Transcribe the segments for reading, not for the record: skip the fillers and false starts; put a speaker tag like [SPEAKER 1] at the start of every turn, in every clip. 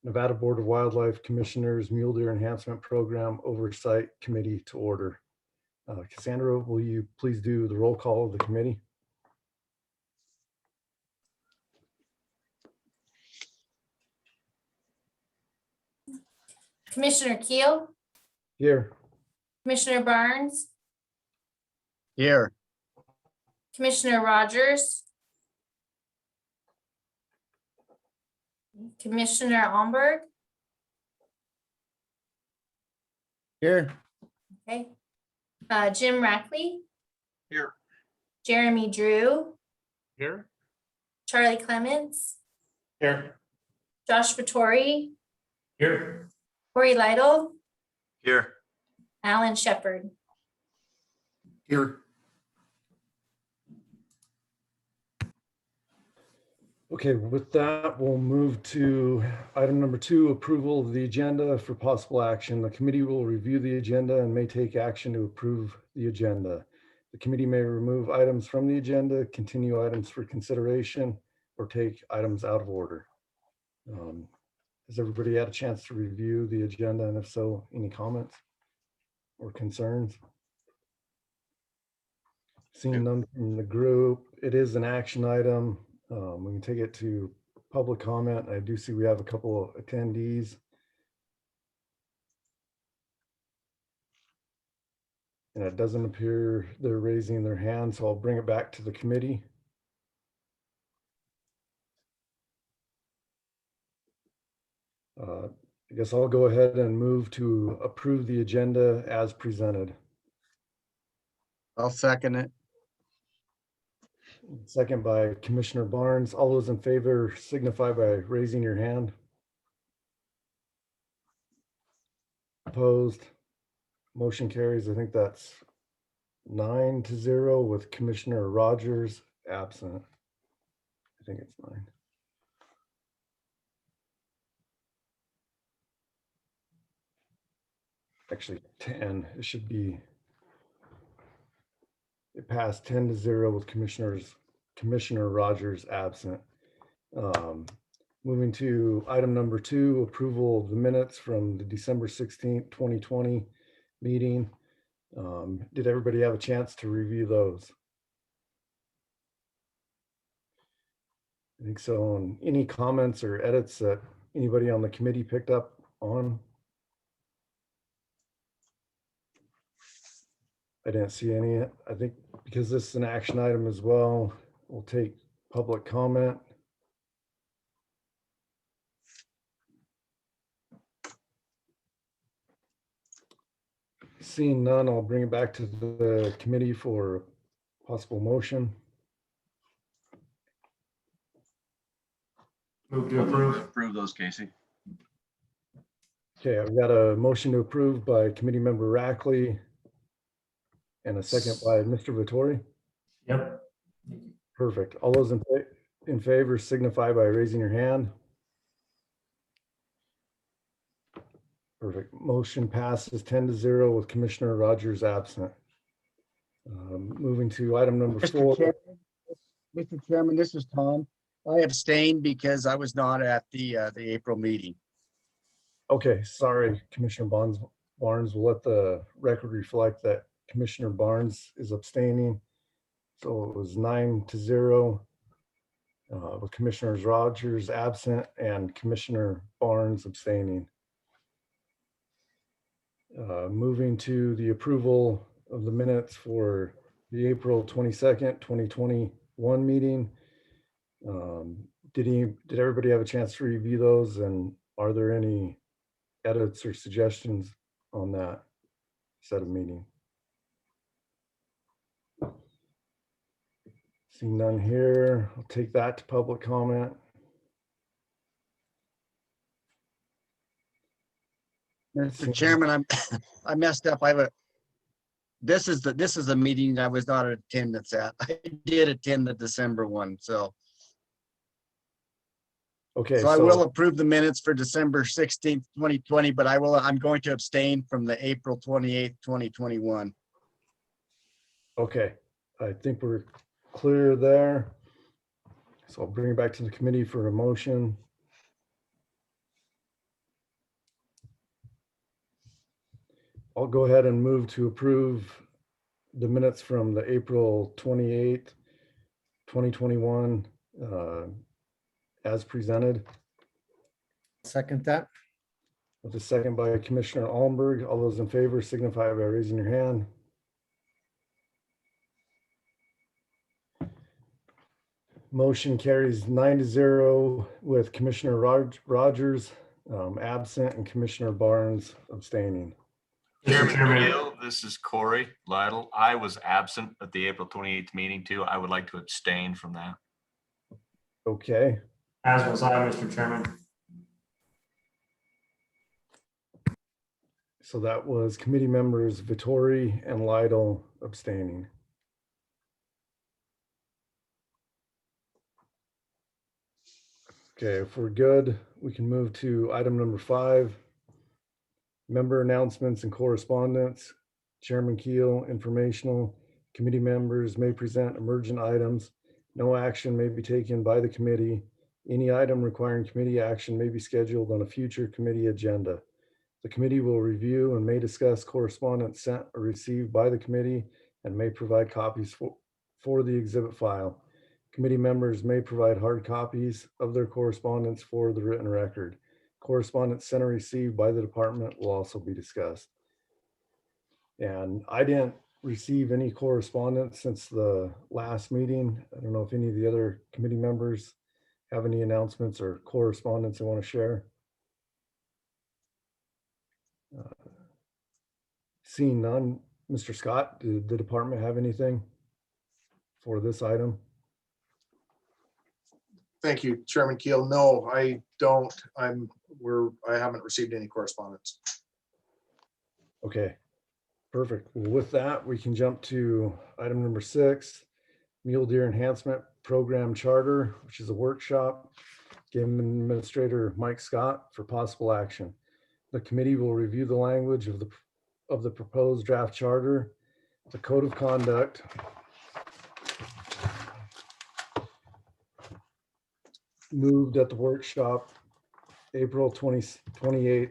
[SPEAKER 1] Nevada Board of Wildlife Commissioners Mule Deer Enhancement Program Oversight Committee to order. Cassandra, will you please do the roll call of the committee?
[SPEAKER 2] Commissioner Keel,
[SPEAKER 1] Here.
[SPEAKER 2] Commissioner Barnes,
[SPEAKER 3] Here.
[SPEAKER 2] Commissioner Rogers, Commissioner Omberg,
[SPEAKER 3] Here.
[SPEAKER 2] okay, Jim Rackley,
[SPEAKER 3] Here.
[SPEAKER 2] Jeremy Drew,
[SPEAKER 3] Here.
[SPEAKER 2] Charlie Clements,
[SPEAKER 3] Here.
[SPEAKER 2] Josh Vittori,
[SPEAKER 3] Here.
[SPEAKER 2] Corey Lytle,
[SPEAKER 3] Here.
[SPEAKER 2] Alan Shepard.
[SPEAKER 3] Here.
[SPEAKER 1] Okay, with that, we'll move to item number 2, approval of the agenda for possible action. The committee will review the agenda and may take action to approve the agenda. The committee may remove items from the agenda, continue items for consideration, or take items out of order. Has everybody had a chance to review the agenda? And if so, any comments or concerns? Seeing none from the group, it is an action item. We can take it to public comment. I do see we have a couple of attendees. And it doesn't appear they're raising their hand, so I'll bring it back to the committee. I guess I'll go ahead and move to approve the agenda as presented.
[SPEAKER 3] I'll second it.
[SPEAKER 1] Second by Commissioner Barnes. All those in favor signify by raising your hand. Opposed? Motion carries. I think that's 9-0 with Commissioner Rogers absent. I think it's 9. Actually 10. It should be. It passed 10-0 with Commissioner Rogers absent. Moving to item number 2, approval of the minutes from the December 16th, 2020 meeting. Did everybody have a chance to review those? I think so. And any comments or edits that anybody on the committee picked up on? I didn't see any. I think because this is an action item as well, we'll take public comment. Seeing none, I'll bring it back to the committee for possible motion.
[SPEAKER 4] Move to approve. Approve those, Casey.
[SPEAKER 1] Okay, I've got a motion to approve by committee member Rackley and a second by Mr. Vittori.
[SPEAKER 4] Yep.
[SPEAKER 1] Perfect. All those in favor signify by raising your hand. Perfect. Motion passes 10-0 with Commissioner Rogers absent. Moving to item number 4.
[SPEAKER 3] Mr. Chairman, this is Tom. I abstained because I was not at the April meeting.
[SPEAKER 1] Okay, sorry, Commissioner Barnes. We'll let the record reflect that Commissioner Barnes is abstaining. So it was 9-0 with Commissioners Rogers absent and Commissioner Barnes abstaining. Moving to the approval of the minutes for the April 22nd, 2021 meeting. Did everybody have a chance to review those, and are there any edits or suggestions on that set of meeting? Seeing none here, I'll take that to public comment.
[SPEAKER 3] Mr. Chairman, I messed up. This is the meeting I was not in attendance at. I did attend the December one, so.
[SPEAKER 1] Okay,
[SPEAKER 3] So I will approve the minutes for December 16th, 2020, but I'm going to abstain from the April 28th, 2021.
[SPEAKER 1] Okay, I think we're clear there. So I'll bring it back to the committee for a motion. I'll go ahead and move to approve the minutes from the April 28th, 2021, as presented,
[SPEAKER 5] Second that.
[SPEAKER 1] with a second by Commissioner Allenberg. All those in favor signify by raising your hand. Motion carries 9-0 with Commissioner Rogers absent and Commissioner Barnes abstaining.
[SPEAKER 4] Chairman
[SPEAKER 6] Chairman.
[SPEAKER 4] Keel, this is Corey Lytle. I was absent at the April 28th meeting too. I would like to abstain from that.
[SPEAKER 1] Okay,
[SPEAKER 6] As was I, Mr. Chairman.
[SPEAKER 1] so that was committee members Vittori and Lytle abstaining. Okay, if we're good, we can move to item number 5. Member announcements and correspondence. Chairman Keel, informational. Committee members may present emergent items. No action may be taken by the committee. Any item requiring committee action may be scheduled on a future committee agenda. The committee will review and may discuss correspondence sent or received by the committee and may provide copies for the exhibit file. Committee members may provide hard copies of their correspondence for the written record. Correspondence sent or received by the department will also be discussed. And I didn't receive any correspondence since the last meeting. I don't know if any of the other committee members have any announcements or correspondence they want to share. Seeing none, Mr. Scott, did the department have anything for this item?
[SPEAKER 7] Thank you, Chairman Keel. No, I don't. I haven't received any correspondence.
[SPEAKER 1] Okay, perfect. Well, with that, we can jump to item number 6, Mule Deer Enhancement Program Charter, which is a workshop. Game Administrator Mike Scott for possible action. The committee will review the language of the proposed draft charter, the code of conduct, moved at the workshop April 28,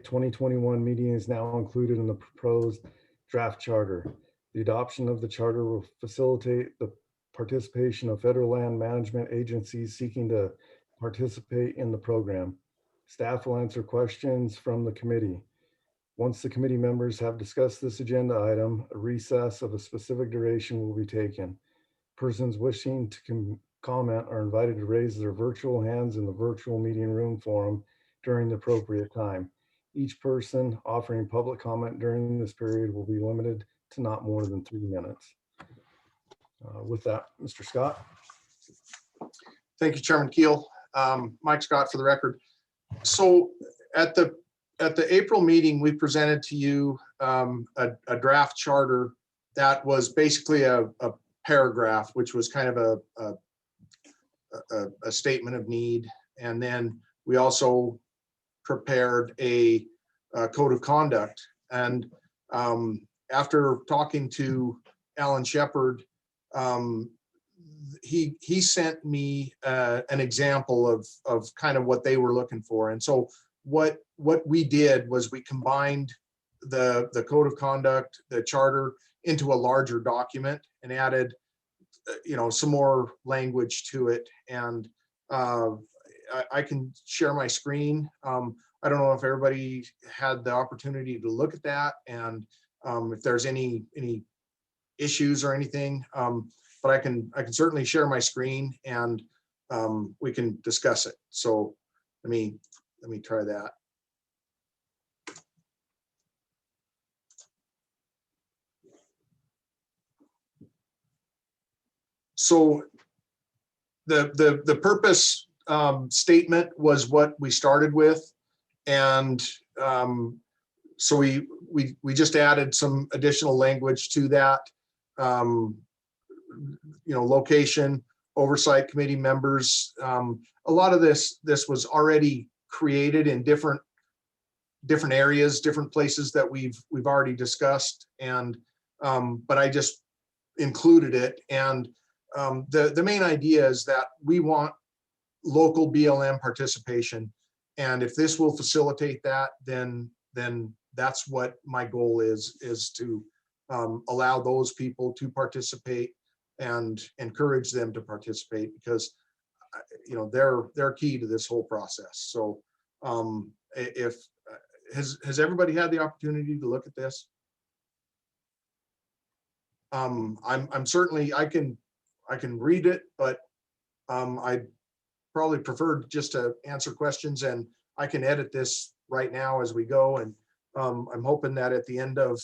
[SPEAKER 1] 2021 meeting is now included in the proposed draft charter. The adoption of the charter will facilitate the participation of federal land management agencies seeking to participate in the program. Staff will answer questions from the committee. Once the committee members have discussed this agenda item, a recess of a specific duration will be taken. Persons wishing to comment are invited to raise their virtual hands in the virtual meeting room forum during the appropriate time. Each person offering public comment during this period will be limited to not more than 3 minutes. With that, Mr. Scott.
[SPEAKER 7] Thank you, Chairman Keel. Mike Scott for the record. So at the April meeting, we presented to you a draft charter that was basically a paragraph, which was kind of a statement of need. And then we also prepared a code of conduct. And after talking to Alan Shepard, he sent me an example of kind of what they were looking for. And so what we did was we combined the code of conduct, the charter, into a larger document and added some more language to it. And I can share my screen. I don't know if everybody had the opportunity to look at that and if there's any issues or anything, but I can certainly share my screen and we can discuss it. So let me try that. So the purpose statement was what we started with, and so we just added some additional language to that. Location, oversight committee members. A lot of this was already created in different areas, different places that we've already discussed, and but I just included it. And the main idea is that we want local BLM participation, and if this will facilitate that, then that's what my goal is to allow those people to participate and encourage them to participate, because they're key to this whole process. So if has everybody had the opportunity to look at this? I'm certainly, I can read it, but I probably prefer just to answer questions, and I can edit this right now as we go. And I'm hoping that at the end of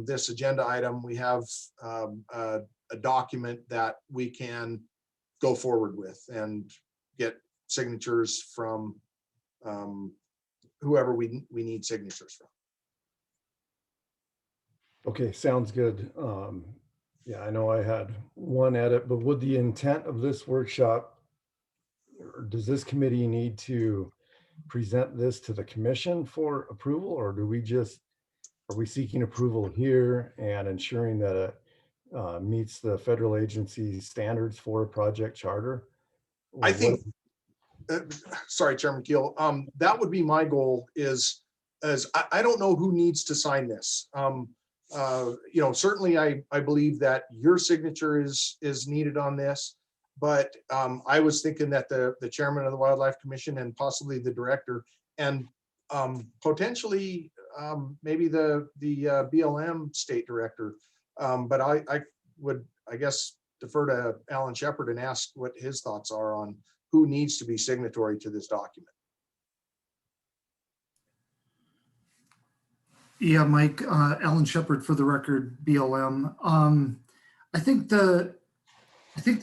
[SPEAKER 7] this agenda item, we have a document that we can go forward with and get signatures from whoever we need signatures from.
[SPEAKER 1] Okay, sounds good. Yeah, I know I had one edit, but would the intent of this workshop, or does this committee need to present this to the commission for approval, or are we seeking approval here and ensuring that it meets the federal agency standards for a project charter? Or
[SPEAKER 7] I
[SPEAKER 1] what-
[SPEAKER 7] think, sorry, Chairman Keel, that would be my goal is I don't know who needs to sign this. Certainly I believe that your signature is needed on this, but I was thinking that the chairman of the Wildlife Commission and possibly the director and potentially maybe the BLM state director. But I would, I guess, defer to Alan Shepard and ask what his thoughts are on who needs to be signatory to this document.
[SPEAKER 8] Yeah, Mike, Alan Shepard for the record, BLM. I think the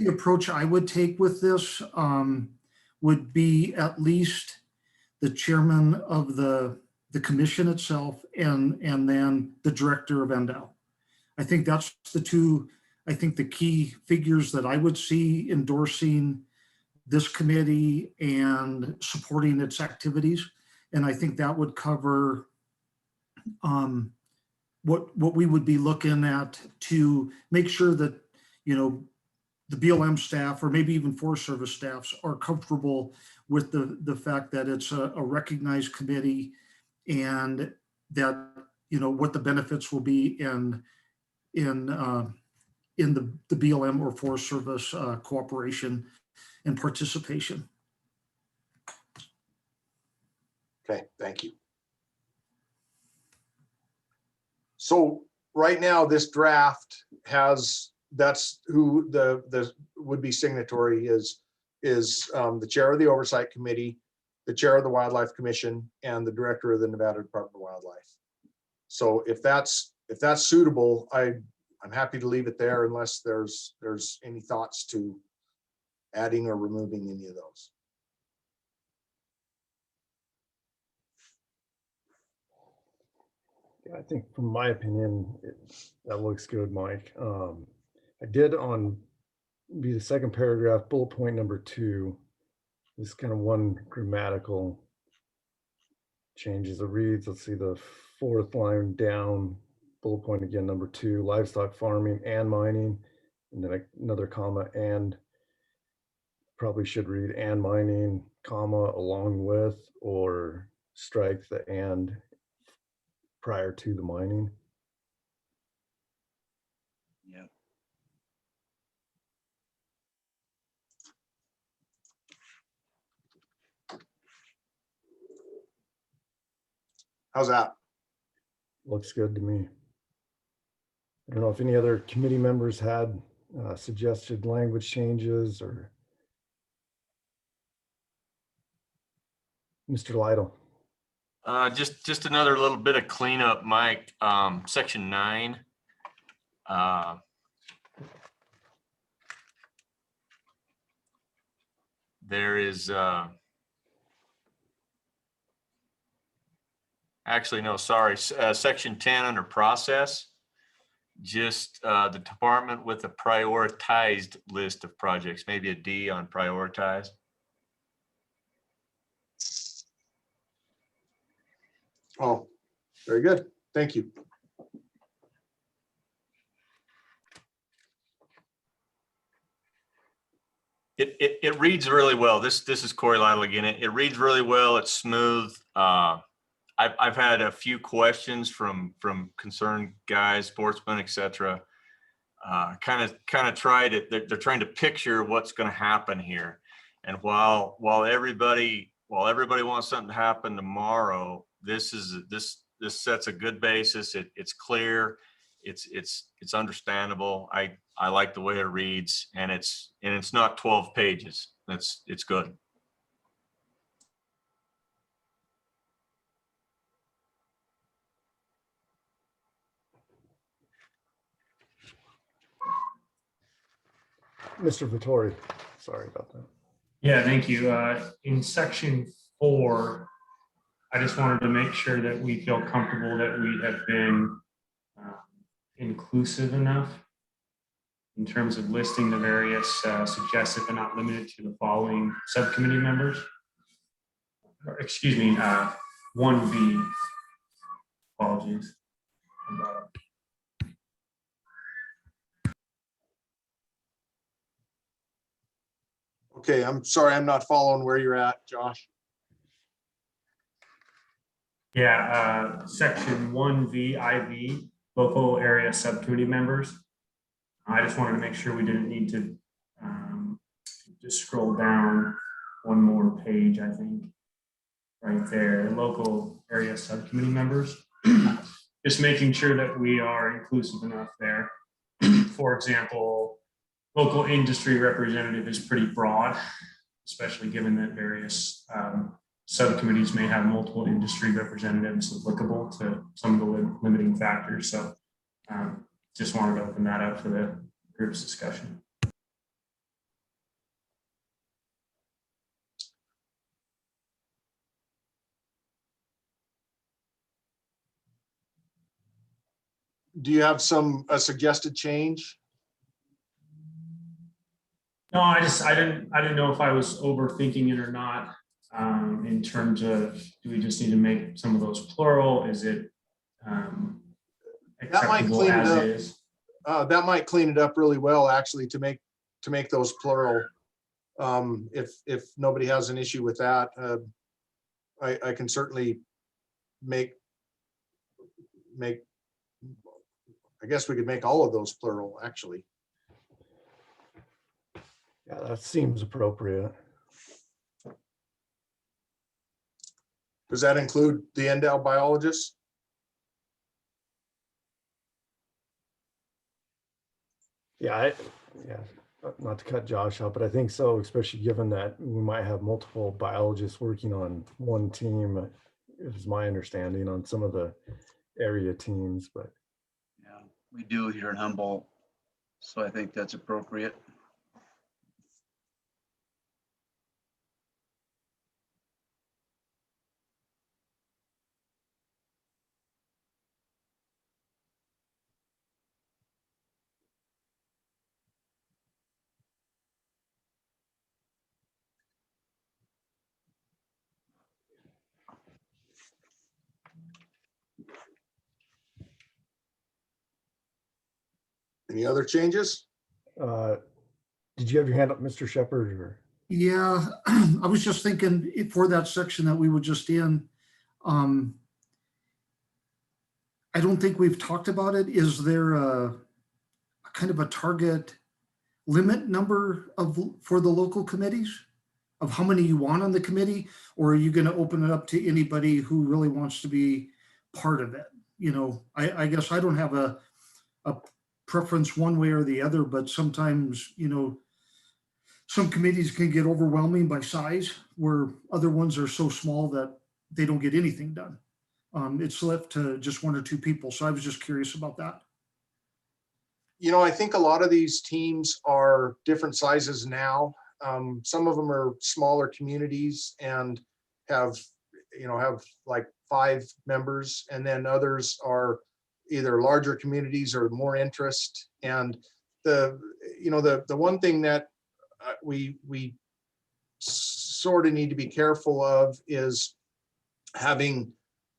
[SPEAKER 8] approach I would take with this would be at least the chairman of the commission itself and then the director of NDOW. I think that's the two, I think the key figures that I would see endorsing this committee and supporting its activities. And I think that would cover what we would be looking at to make sure that, the BLM staff or maybe even Forest Service staffs are comfortable with the fact that it's a recognized committee and that, what the benefits will be in the BLM or Forest Service cooperation and participation.
[SPEAKER 7] Okay, thank you. So right now, this draft has, that's who the would-be signatory is the chair of the Oversight Committee, the chair of the Wildlife Commission, and the director of the Nevada Department of Wildlife. So if that's suitable, I'm happy to leave it there unless there's any thoughts to adding or removing any of those.
[SPEAKER 1] I think from my opinion, that looks good, Mike. I did be the second paragraph, bullet point number 2, this kind of one grammatical changes. It reads, let's see, the 4th line down, bullet point again, number 2, livestock farming and mining, and then another comma, and probably should read and mining, comma, along with, or strike the and prior to the mining.
[SPEAKER 3] Yeah.
[SPEAKER 7] How's that?
[SPEAKER 1] Looks good to me. I don't know if any other committee members had suggested language changes or. Mr. Lytle.
[SPEAKER 4] Just another little bit of cleanup, Mike. Section 9. There is actually, no, sorry. Section 10 under process, just the department with a prioritized list of projects, maybe a D on prioritized.
[SPEAKER 7] Oh, very good. Thank you.
[SPEAKER 4] It reads really well. This is Corey Lytle again. It reads really well. It's smooth. I've had a few questions from concerned guys, sportsmen, et cetera. Kind of tried it. They're trying to picture what's going to happen here. And while everybody wants something to happen tomorrow, this sets a good basis. It's clear. It's understandable. I like the way it reads, and it's not 12 pages. It's good.
[SPEAKER 1] Mr. Vittori, sorry about that.
[SPEAKER 6] Yeah, thank you. In section 4, I just wanted to make sure that we feel comfortable that we have been inclusive enough in terms of listing the various suggested but not limited to the following subcommittee members. Or, excuse me, 1B. Apologies.
[SPEAKER 7] Okay, I'm sorry, I'm not following where you're at, Josh.
[SPEAKER 6] Yeah, section 1V, IV, local area subcommittee members. I just wanted to make sure we didn't need to just scroll down one more page, I think, right there, local area subcommittee members. Just making sure that we are inclusive enough there. For example, local industry representative is pretty broad, especially given that various subcommittees may have multiple industry representatives applicable to some of the limiting factors. So just wanted to open that up for the group's discussion.
[SPEAKER 7] Do you have a suggested change?
[SPEAKER 6] No, I didn't know if I was overthinking it or not. In terms of, do we just need to make some of those plural? Is it acceptable as is?
[SPEAKER 7] That might clean it up really well, actually, to make those plural. If nobody has an issue with that, I can certainly make. I guess we could make all of those plural, actually.
[SPEAKER 1] Yeah, that seems appropriate.
[SPEAKER 7] Does that include the endowed biologists?
[SPEAKER 1] Yeah, not to cut Josh out, but I think so, especially given that we might have multiple biologists working on one team, is my understanding on some of the area teams, but.
[SPEAKER 9] Yeah, we do here in Humboldt, so I think that's appropriate.
[SPEAKER 7] Any other changes?
[SPEAKER 1] Did you have your hand up, Mr. Shepherd, or?
[SPEAKER 8] Yeah, I was just thinking for that section that we were just in, I don't think we've talked about it. Is there a kind of a target limit number for the local committees of how many you want on the committee? Or are you going to open it up to anybody who really wants to be part of it? You know, I guess I don't have a preference one way or the other, but sometimes, you know, some committees can get overwhelming by size, where other ones are so small that they don't get anything done. It's left to just one or two people. So I was just curious about that.
[SPEAKER 7] You know, I think a lot of these teams are different sizes now. Some of them are smaller communities and have like 5 members, and then others are either larger communities or more interest. And the one thing that we sort of need to be careful of is having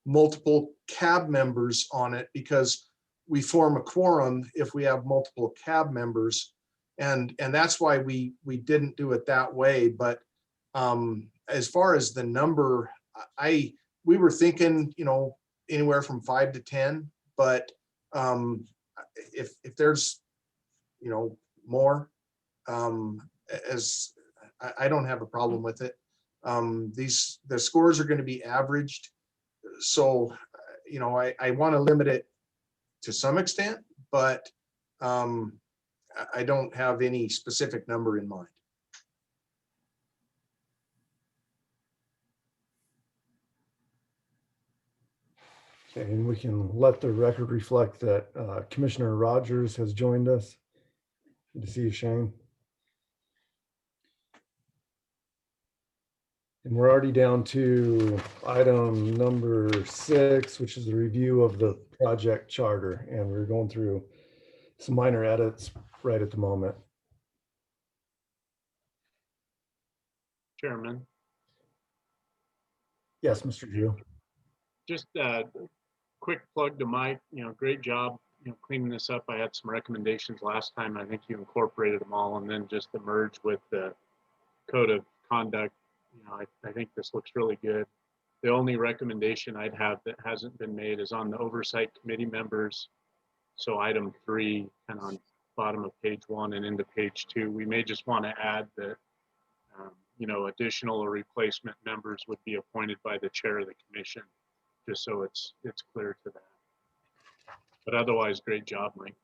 [SPEAKER 7] multiple CAB members on it, because we form a quorum if we have multiple CAB members, and that's why we didn't do it that way. But as far as the number, we were thinking, anywhere from 5 to 10, but if there's, more, I don't have a problem with it. The scores are going to be averaged. So, I want to limit it to some extent, but I don't have any specific number in mind.
[SPEAKER 1] Okay, and we can let the record reflect that Commissioner Rogers has joined us. Good to see you, Shane. And we're already down to item number 6, which is the review of the project charter. And we're going through some minor edits right at the moment.
[SPEAKER 10] Chairman,
[SPEAKER 1] Yes, Mr. Drew.
[SPEAKER 10] just a quick plug to Mike, great job, cleaning this up. I had some recommendations last time. I think you incorporated them all, and then just the merge with the code of conduct. I think this looks really good. The only recommendation I'd have that hasn't been made is on the oversight committee members. So item 3, kind of on bottom of page 1 and into page 2, we may just want to add that additional or replacement members would be appointed by the chair of the commission, just so it's clear to that. But otherwise, great job, Mike.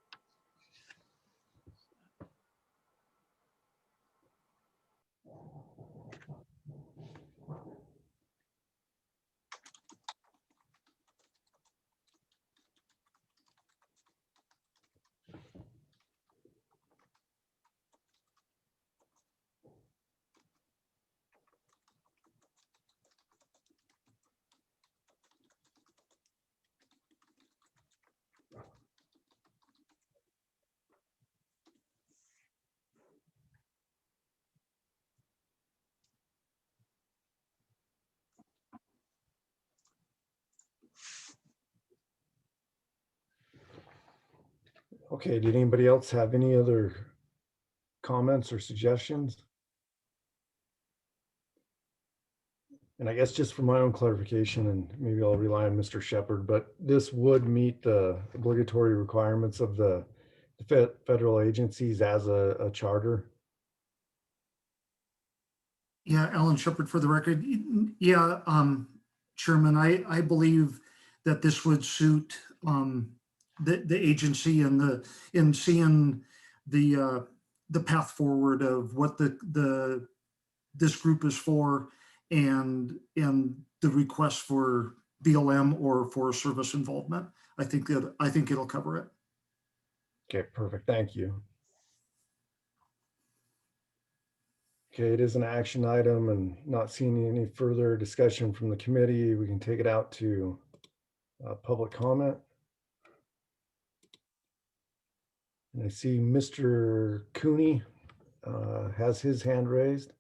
[SPEAKER 1] Okay, did anybody else have any other comments or suggestions? And I guess just for my own clarification, and maybe I'll rely on Mr. Shepherd, but this would meet the obligatory requirements of the federal agencies as a charter.
[SPEAKER 8] Yeah, Alan Shepard for the record. Yeah, Chairman, I believe that this would suit the agency and in seeing the path forward of what this group is for, and the request for BLM or Forest Service involvement. I think it'll cover it.
[SPEAKER 1] Okay, perfect. Thank you. Okay, it is an action item, and not seeing any further discussion from the committee, we can take it out to public comment. And I see Mr. Cooney has his hand raised.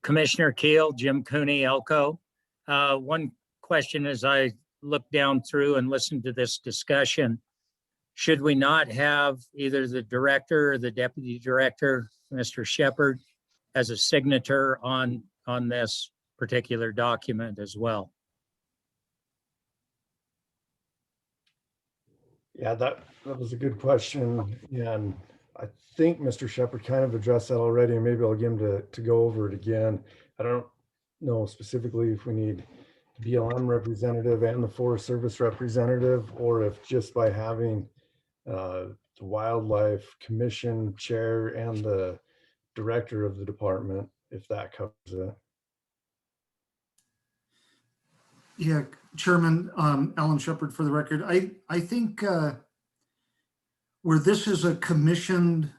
[SPEAKER 11] Commissioner Keel, Jim Cooney, Elko. One question as I look down through and listen to this discussion, should we not have either the director or the deputy director, Mr. Shepherd, as a signature on this particular document as well?
[SPEAKER 1] Yeah, that was a good question. And I think Mr. Shepherd kind of addressed that already, and maybe I'll get him to go over it again. I don't know specifically if we need the BLM representative and the Forest Service representative, or if just by having the Wildlife Commission chair and the director of the department, if that covers it.
[SPEAKER 8] Yeah, Chairman, Alan Shepard for the record. I think where this is a commissioned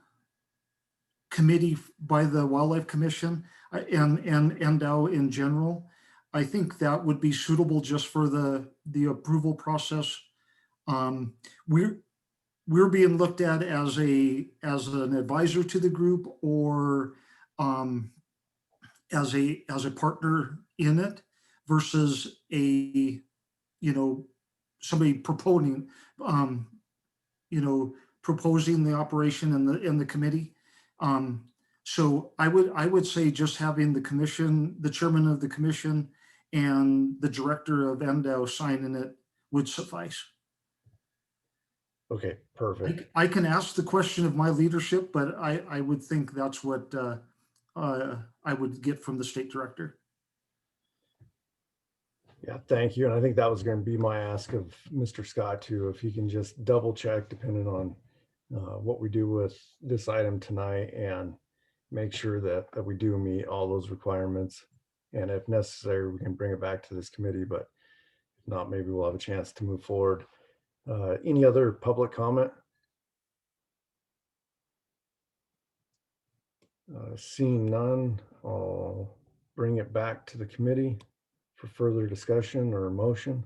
[SPEAKER 8] committee by the Wildlife Commission and NDOW in general, I think that would be suitable just for the approval process. We're being looked at as an advisor to the group, or as a partner in it, versus a somebody proposing, proposing the operation in the committee. So I would say just having the commission, the chairman of the commission and the director of NDOW signing it would suffice.
[SPEAKER 1] Okay, perfect.
[SPEAKER 8] I can ask the question of my leadership, but I would think that's what I would get from the state director.
[SPEAKER 1] Yeah, thank you. And I think that was going to be my ask of Mr. Scott too, if he can just double check depending on what we do with this item tonight and make sure that we do meet all those requirements. And if necessary, we can bring it back to this committee, but if not, maybe we'll have a chance to move forward. Any other public comment? Seeing none, I'll bring it back to the committee for further discussion or motion.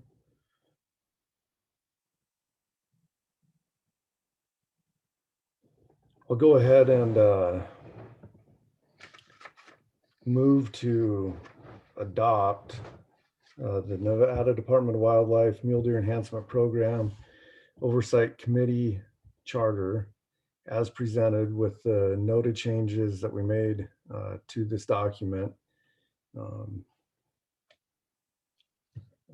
[SPEAKER 1] I'll go ahead and move to adopt the Nevada Department of Wildlife Mule Deer Enhancement Program Oversight Committee Charter as presented with the noted changes that we made to this document.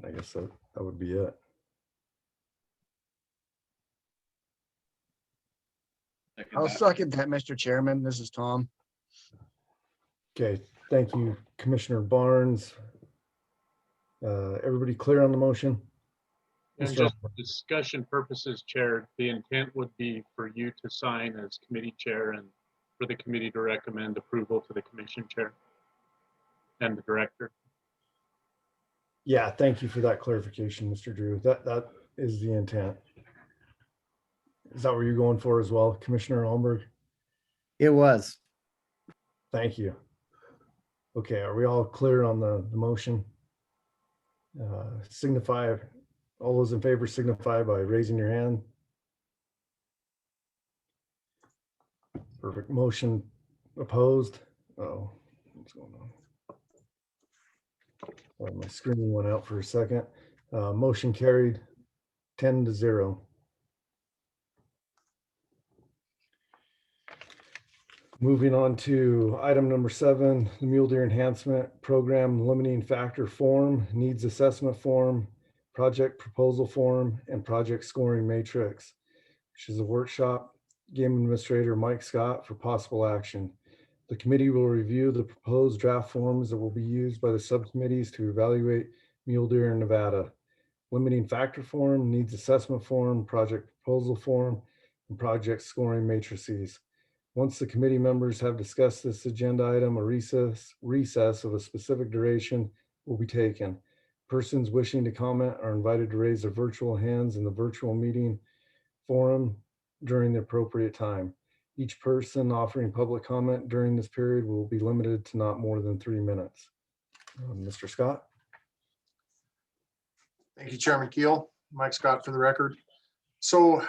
[SPEAKER 1] I guess that would be it.
[SPEAKER 3] I'll second that, Mr. Chairman. This is Tom.
[SPEAKER 1] Okay, thank you, Commissioner Barnes. Everybody clear on the motion?
[SPEAKER 10] And
[SPEAKER 1] Mr.
[SPEAKER 10] just for discussion purposes, Chair, the intent would be for you to sign as committee chair and for the committee to recommend approval to the commission chair and the director.
[SPEAKER 1] Yeah, thank you for that clarification, Mr. Drew. That is the intent. Is that what you're going for as well, Commissioner Holmberg?
[SPEAKER 5] It was.
[SPEAKER 1] Thank you. Okay, are we all clear on the motion? Signify, all those in favor signify by raising your hand. Perfect. Motion opposed. Oh, what's going on? Oh, my screen went out for a second. Motion carried 10-0. Moving on to item number 7, the Mule Deer Enhancement Program Limiting Factor Form, Needs Assessment Form, Project Proposal Form, and Project Scoring Matrix, which is a workshop. Game Administrator Mike Scott for possible action. The committee will review the proposed draft forms that will be used by the subcommittees to evaluate mule deer in Nevada. Limiting Factor Form, Needs Assessment Form, Project Proposal Form, and Project Scoring Matrices. Once the committee members have discussed this agenda item, a recess of a specific duration will be taken. Persons wishing to comment are invited to raise their virtual hands in the virtual meeting forum during the appropriate time. Each person offering public comment during this period will be limited to not more than 3 minutes. Mr. Scott?
[SPEAKER 7] Thank you, Chairman Keel. Mike Scott for the record. So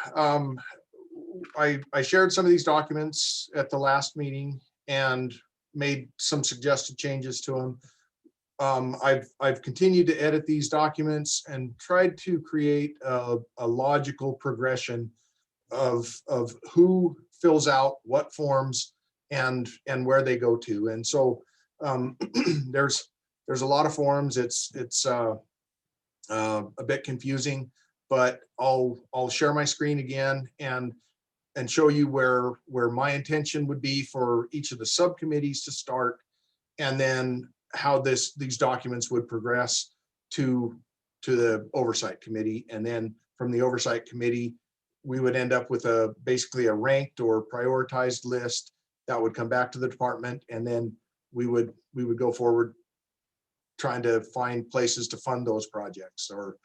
[SPEAKER 7] I shared some of these documents at the last meeting and made some suggested changes to them. I've continued to edit these documents and tried to create a logical progression of who fills out what forms and where they go to. And so there's a lot of forms. It's a bit confusing, but I'll share my screen again and show you where my intention would be for each of the subcommittees to start, and then how these documents would progress to the Oversight Committee. And then from the Oversight Committee, we would end up with basically a ranked or prioritized list that would come back to the department, and then we would go forward trying to find places to fund those projects or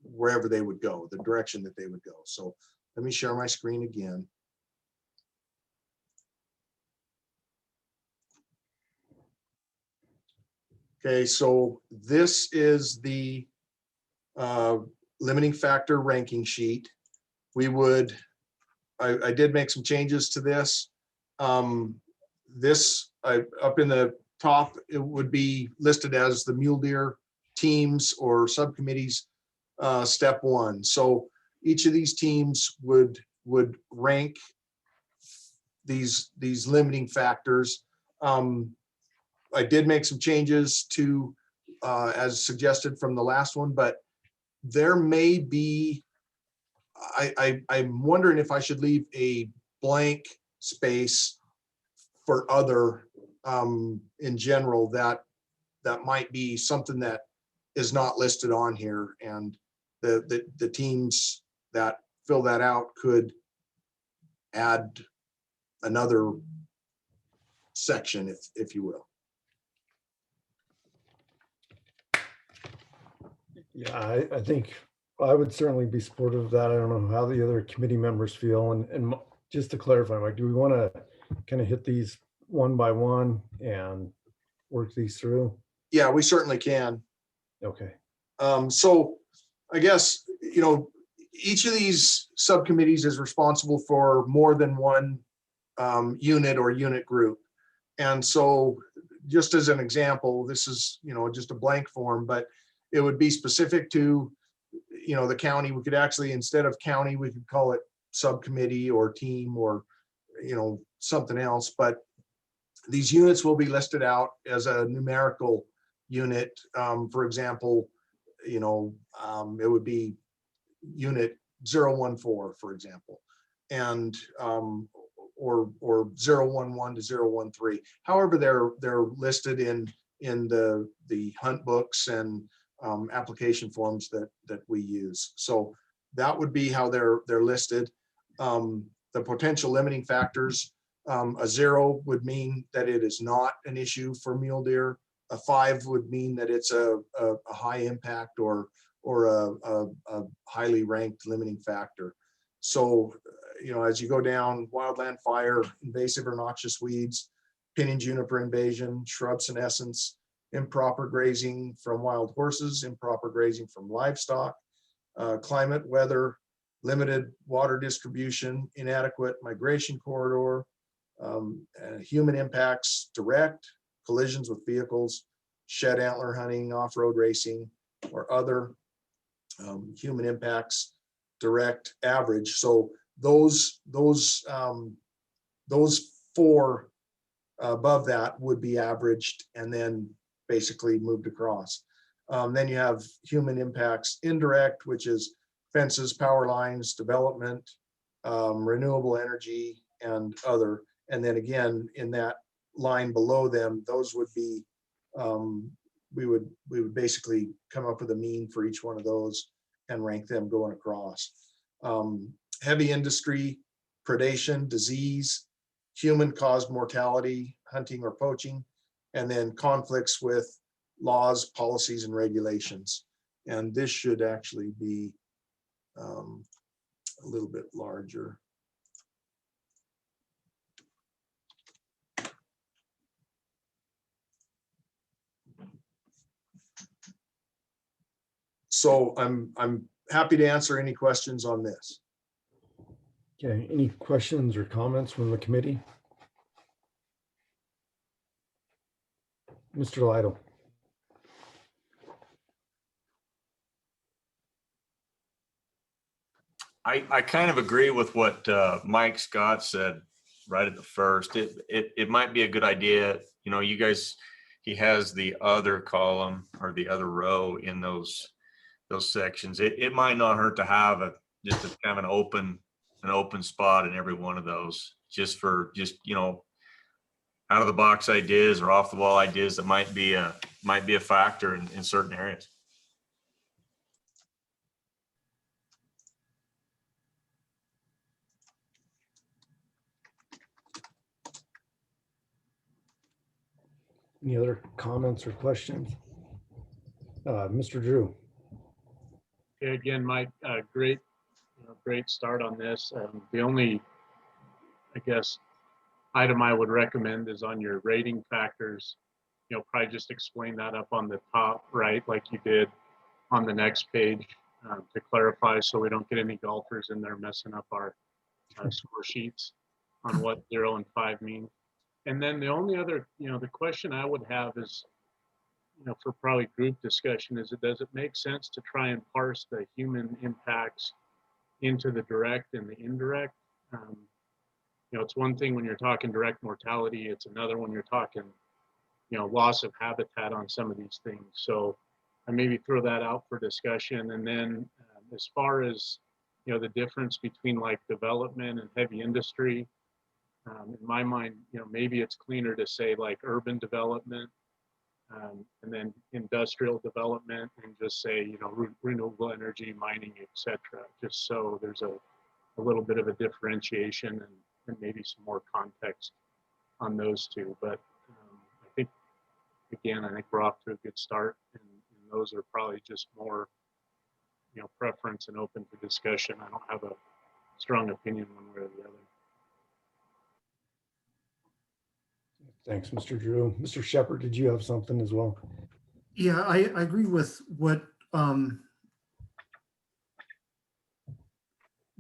[SPEAKER 7] wherever they would go, the direction that they would go. So let me share my screen again. Okay, so this is the limiting factor ranking sheet. I did make some changes to this. Up in the top, it would be listed as the mule deer teams or subcommittees step one. So each of these teams would rank these limiting factors. I did make some changes to as suggested from the last one, but there may be, I'm wondering if I should leave a blank space for other in general, that might be something that is not listed on here, and the teams that fill that out could add another section, if you will.
[SPEAKER 1] Yeah, I think I would certainly be supportive of that. I don't know how the other committee members feel. And just to clarify, Mike, do we want to kind of hit these one by one and work these through?
[SPEAKER 7] Yeah, we certainly can.
[SPEAKER 1] Okay.
[SPEAKER 7] So I guess, each of these subcommittees is responsible for more than one unit or unit group. And so just as an example, this is, just a blank form, but it would be specific to, the county. We could actually, instead of county, we could call it subcommittee or team or, something else. But these units will be listed out as a numerical unit. For example, it would be unit 014, for example, and or 011 to 013. However, they're listed in the hunt books and application forms that we use. So that would be how they're listed. The potential limiting factors, a 0 would mean that it is not an issue for mule deer. A 5 would mean that it's a high impact or a highly ranked limiting factor. So, as you go down, wildland fire, invasive or noxious weeds, pinyon juniper invasion, shrub senescence, improper grazing from wild horses, improper grazing from livestock, climate, weather, limited water distribution, inadequate migration corridor, human impacts, direct collisions with vehicles, shed antler hunting, off-road racing, or other human impacts, direct, average. So those 4 above that would be averaged and then basically moved across. Then you have human impacts, indirect, which is fences, power lines, development, renewable energy, and other. And then again, in that line below them, those would be, we would basically come up with a mean for each one of those and rank them going across. Heavy industry, predation, disease, human caused mortality, hunting or poaching, and then conflicts with laws, policies, and regulations. And this should actually be a little bit larger. So I'm happy to answer any questions on this.
[SPEAKER 1] Okay, any questions or comments from the committee? Mr. Lytle.
[SPEAKER 4] I kind of agree with what Mike Scott said right at the first. It might be a good idea. You guys, he has the other column or the other row in those sections. It might not hurt to have just a kind of an open spot in every one of those, just out of the box ideas or off the wall ideas that might be a factor in certain areas.
[SPEAKER 1] Any other comments or questions? Mr. Drew.
[SPEAKER 10] Okay, again, Mike, great start on this. The only, I guess, item I would recommend is on your rating factors. Probably just explain that up on the top right, like you did on the next page, to clarify, so we don't get any golfers in there messing up our score sheets on what 0 and 5 mean. And then the only other, the question I would have is, for probably group discussion is, does it make sense to try and parse the human impacts into the direct and the indirect? It's one thing when you're talking direct mortality, it's another when you're talking, loss of habitat on some of these things. So I maybe throw that out for discussion. And then as far as, the difference between like development and heavy industry, in my mind, maybe it's cleaner to say like urban development, and then industrial development, and just say, renewable energy, mining, etc. Just so there's a little bit of a differentiation and maybe some more context on those two. But I think we're off to a good start, and those are probably just more, preference and open for discussion. I don't have a strong opinion one way or the other.
[SPEAKER 1] Thanks, Mr. Drew. Mr. Shepherd, did you have something as well?
[SPEAKER 8] Yeah, I agree with what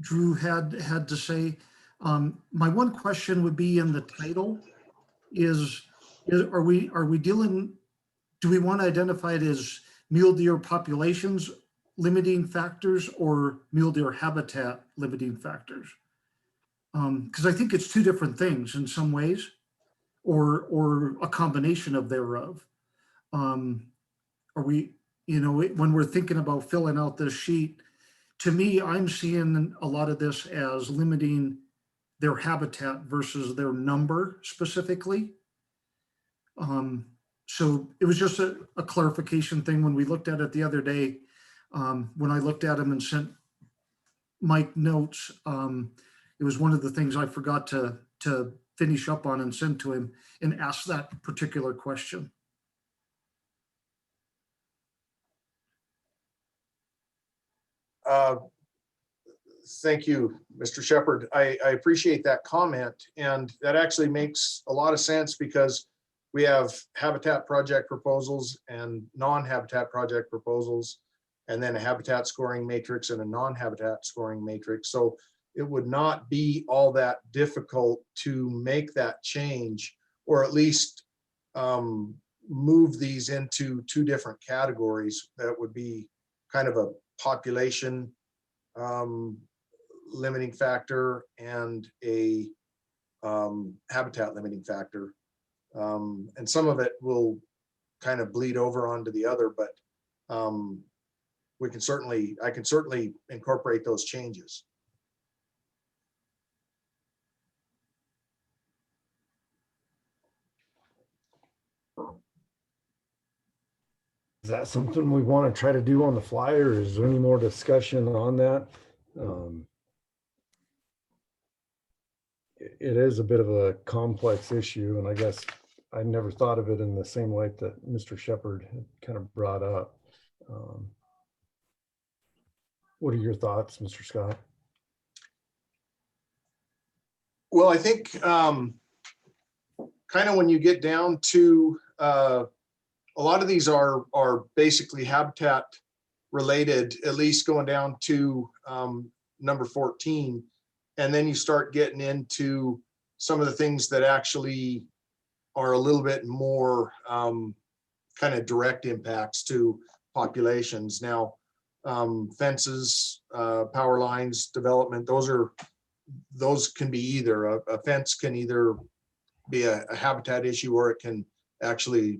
[SPEAKER 8] Drew had to say. My one question would be in the title is are we dealing, do we want to identify it as mule deer populations limiting factors or mule deer habitat limiting factors? Because I think it's two different things in some ways, or a combination of thereof. Are we, when we're thinking about filling out this sheet, to me, I'm seeing a lot of this as limiting their habitat versus their number specifically. So it was just a clarification thing when we looked at it the other day. When I looked at them and sent Mike notes, it was one of the things I forgot to finish up on and send to him and ask that particular question.
[SPEAKER 7] Thank you, Mr. Shepherd. I appreciate that comment. And that actually makes a lot of sense because we have habitat project proposals and non-habitat project proposals, and then a habitat scoring matrix and a non-habitat scoring matrix. So it would not be all that difficult to make that change, or at least move these into two different categories. That would be kind of a population limiting factor and a habitat limiting factor. And some of it will kind of bleed over onto the other, but I can certainly incorporate those changes.
[SPEAKER 1] Is that something we want to try to do on the fly, or is there any more discussion on that? It is a bit of a complex issue, and I guess I never thought of it in the same light that Mr. Shepherd had kind of brought up. What are your thoughts, Mr. Scott?
[SPEAKER 7] Well, I think kind of when you get down to a lot of these are basically habitat related, at least going down to number 14. And then you start getting into some of the things that actually are a little bit more kind of direct impacts to populations. Now, fences, power lines, development, those can be either. A fence can either be a habitat issue, or it can actually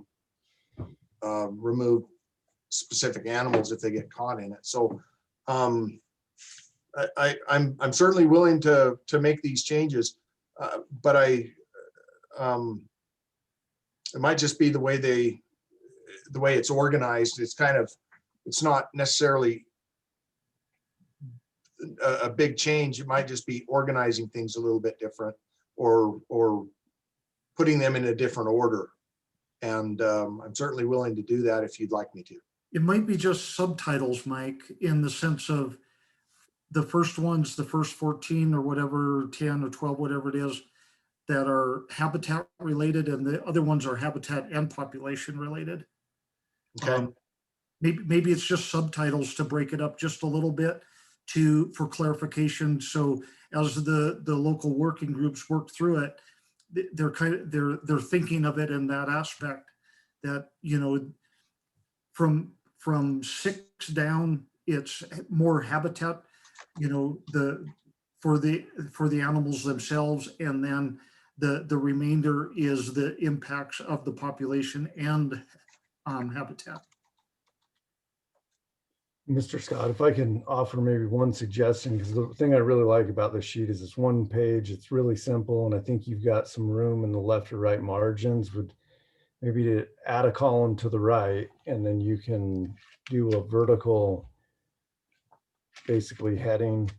[SPEAKER 7] remove specific animals if they get caught in it. So I'm certainly willing to make these changes, but it might just be the way it's organized. It's not necessarily a big change. It might just be organizing things a little bit different, or putting them in a different order. And I'm certainly willing to do that if you'd like me to.
[SPEAKER 8] It might be just subtitles, Mike, in the sense of the first ones, the first 14 or whatever, 10 or 12, whatever it is, that are habitat related, and the other ones are habitat and population related.
[SPEAKER 7] Okay.
[SPEAKER 8] Maybe it's just subtitles to break it up just a little bit for clarification. So as the local working groups work through it, they're thinking of it in that aspect, that from 6 down, it's more habitat, you know, for the animals themselves, and then the remainder is the impacts of the population and habitat.
[SPEAKER 1] Mr. Scott, if I can offer maybe one suggestion, because the thing I really like about this sheet is it's one page, it's really simple, and I think you've got some room in the left or right margins would maybe to add a column to the right, and then you can do a vertical, basically heading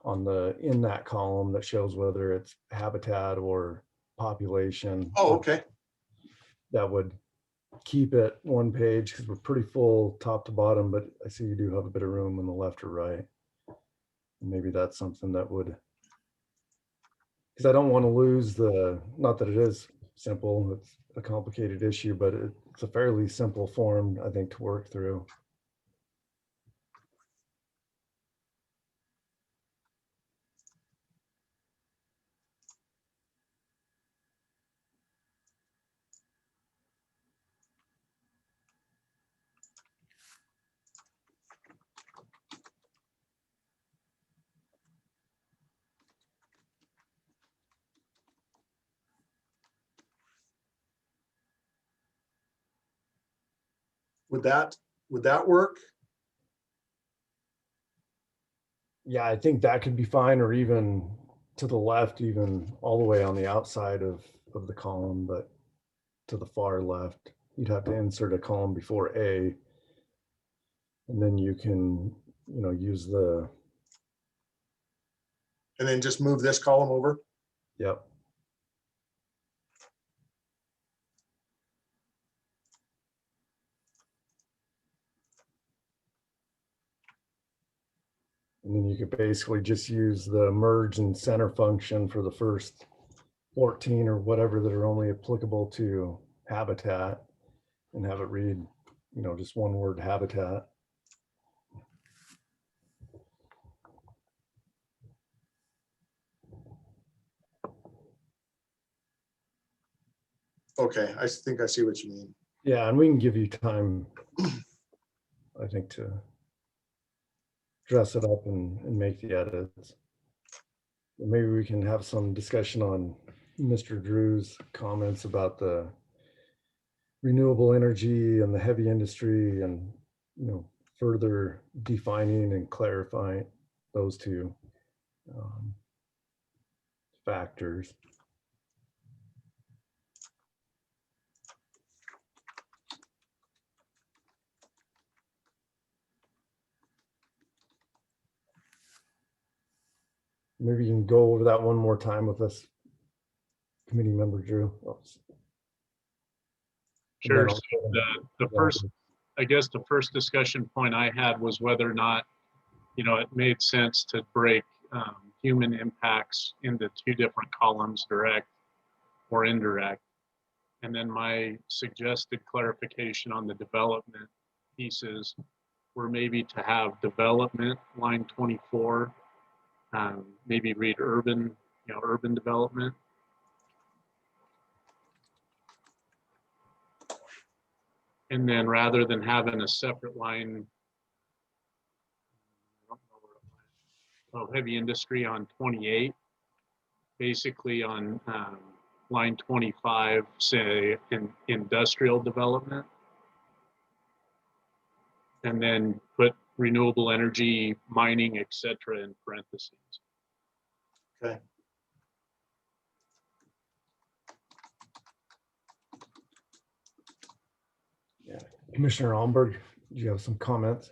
[SPEAKER 1] in that column that shows whether it's habitat or population.
[SPEAKER 7] Oh, okay.
[SPEAKER 1] That would keep it one page because we're pretty full top to bottom, but I see you do have a bit of room on the left or right. Maybe that's something that would, because I don't want to lose not that it is simple, it's a complicated issue, but it's a fairly simple form, I think, to work through.
[SPEAKER 7] Would that work?
[SPEAKER 1] Yeah, I think that could be fine, or even to the left, even all the way on the outside of the column, but to the far left, you'd have to insert a column before A. And then you can, use
[SPEAKER 7] And then just move this column over?
[SPEAKER 1] yep. And then you could basically just use the merge and center function for the first 14 or whatever that are only applicable to habitat, and have it read, just one word habitat.
[SPEAKER 7] Okay, I think I see what you mean.
[SPEAKER 1] Yeah, and we can give you time, I think, to dress it up and make the edits. Maybe we can have some discussion on Mr. Drew's comments about the renewable energy and the heavy industry, and further defining and clarifying those two factors. Maybe you can go over that one more time with us, committee member Drew.
[SPEAKER 10] Sure. So the first, I guess the first discussion point I had was whether or not, it made sense to break human impacts into 2 different columns, direct or indirect. And then my suggested clarification on the development pieces were maybe to have development, line 24, maybe read urban, urban development. And then rather than having a separate line, heavy industry on 28, basically on line 25, say in industrial development, and then put renewable energy, mining, etc. in parentheses.
[SPEAKER 7] Okay.
[SPEAKER 1] Yeah, Commissioner Almberg, do you have some comments?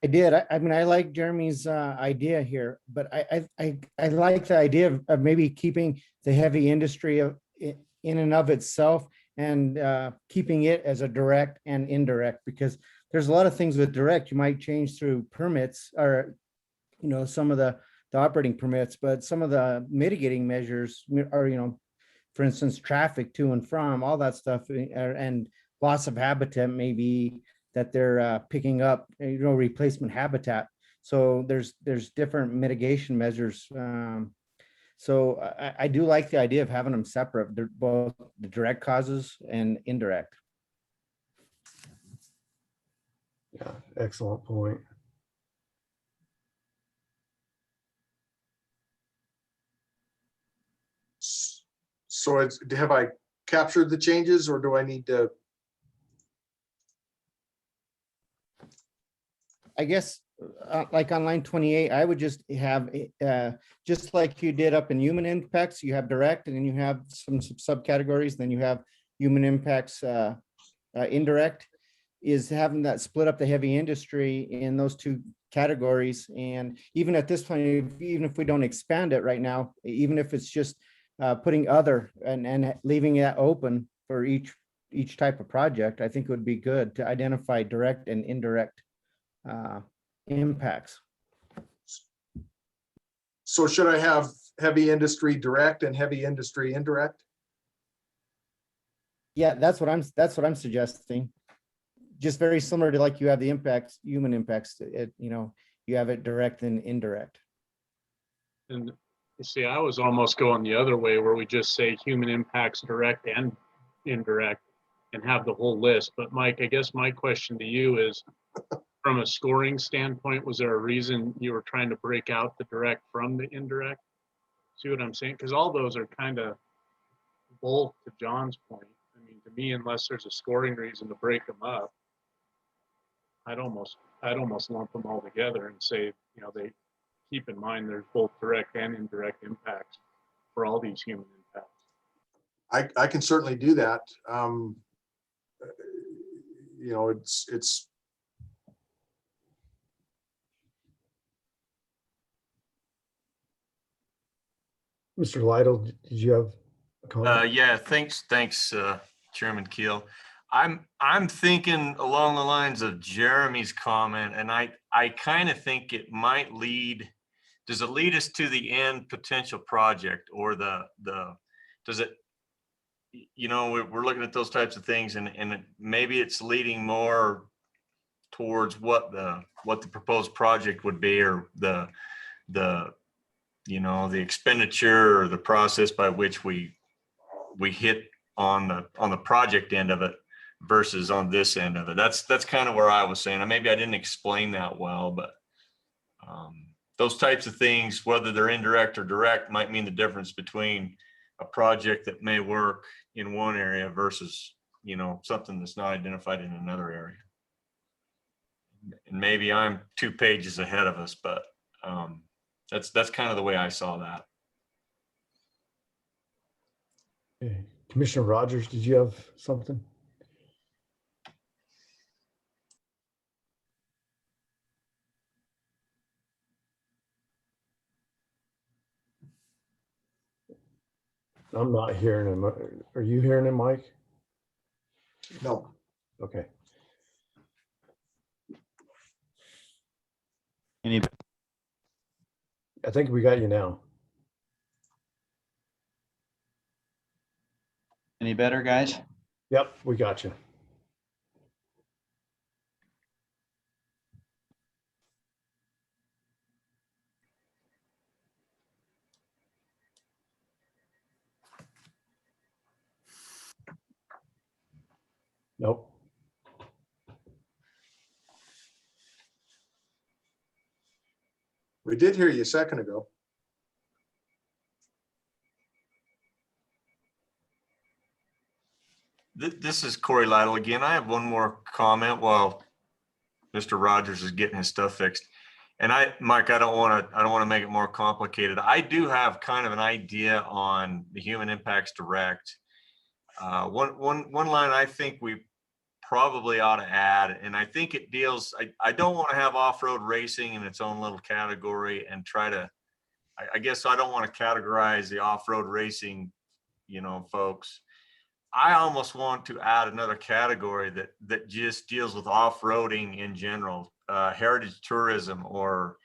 [SPEAKER 5] I did. I mean, I like Jeremy's idea here, but I like the idea of maybe keeping the heavy industry in and of itself, and keeping it as a direct and indirect, because there's a lot of things with direct you might change through permits, or some of the operating permits, but some of the mitigating measures are, for instance, traffic to and from, all that stuff, and loss of habitat maybe that they're picking up, replacement habitat. So there's different mitigation measures. So I do like the idea of having them separate, both the direct causes and indirect.
[SPEAKER 1] Yeah, excellent point.
[SPEAKER 7] So have I captured the changes or do I need to?
[SPEAKER 5] I guess, like on line 28, I would just have, just like you did up in human impacts, you have direct, and then you have some subcategories, then you have human impacts, indirect, is having that split up the heavy industry in those two categories. And even at this point, even if we don't expand it right now, even if it's just putting other and leaving it open for each type of project, I think it would be good to identify direct and indirect impacts.
[SPEAKER 7] So should I have heavy industry direct and heavy industry indirect?
[SPEAKER 5] Yeah, that's what I'm suggesting. Just very similar to like you have the impacts, human impacts, you have it direct and indirect.
[SPEAKER 10] And you see, I was almost going the other way where we just say human impacts direct and indirect and have the whole list. But Mike, I guess my question to you is, from a scoring standpoint, was there a reason you were trying to break out the direct from the indirect? See what I'm saying? Because all those are kind of both, to John's point. I mean, to me, unless there's a scoring reason to break them up, I'd almost lump them all together and say, they keep in mind there's both direct and indirect impacts for all these human impacts.
[SPEAKER 7] I can certainly do that. It's
[SPEAKER 1] Mr. Lytle, did you have a comment?
[SPEAKER 4] Yeah, thanks, Chairman Keel. I'm thinking along the lines of Jeremy's comment, and I kind of think it might lead. Does it lead us to the end potential project, or does it? We're looking at those types of things, and maybe it's leading more towards what the proposed project would be, or the expenditure or the process by which we hit on the project end of it versus on this end of it. That's kind of where I was saying. Maybe I didn't explain that well, but those types of things, whether they're indirect or direct, might mean the difference between a project that may work in one area versus, something that's not identified in another area. And maybe I'm 2 pages ahead of us, but that's kind of the way I saw that.
[SPEAKER 1] Okay. Commissioner Rogers, did you have something? I'm not hearing him. Are you hearing him, Mike?
[SPEAKER 7] no.
[SPEAKER 1] Okay. I think we got you now.
[SPEAKER 9] Any better, guys?
[SPEAKER 1] Yep, we got you. Nope.
[SPEAKER 7] We did hear you a second ago.
[SPEAKER 4] This is Corey Lytle again. I have one more comment while Mr. Rogers is getting his stuff fixed. And Mike, I don't want to make it more complicated. I do have kind of an idea on the human impacts direct. One line I think we probably ought to add, and I think it deals, I don't want to have off-road racing in its own little category and try to, I guess I don't want to categorize the off-road racing, folks. I almost want to add another category that just deals with off-roading in general, heritage tourism, or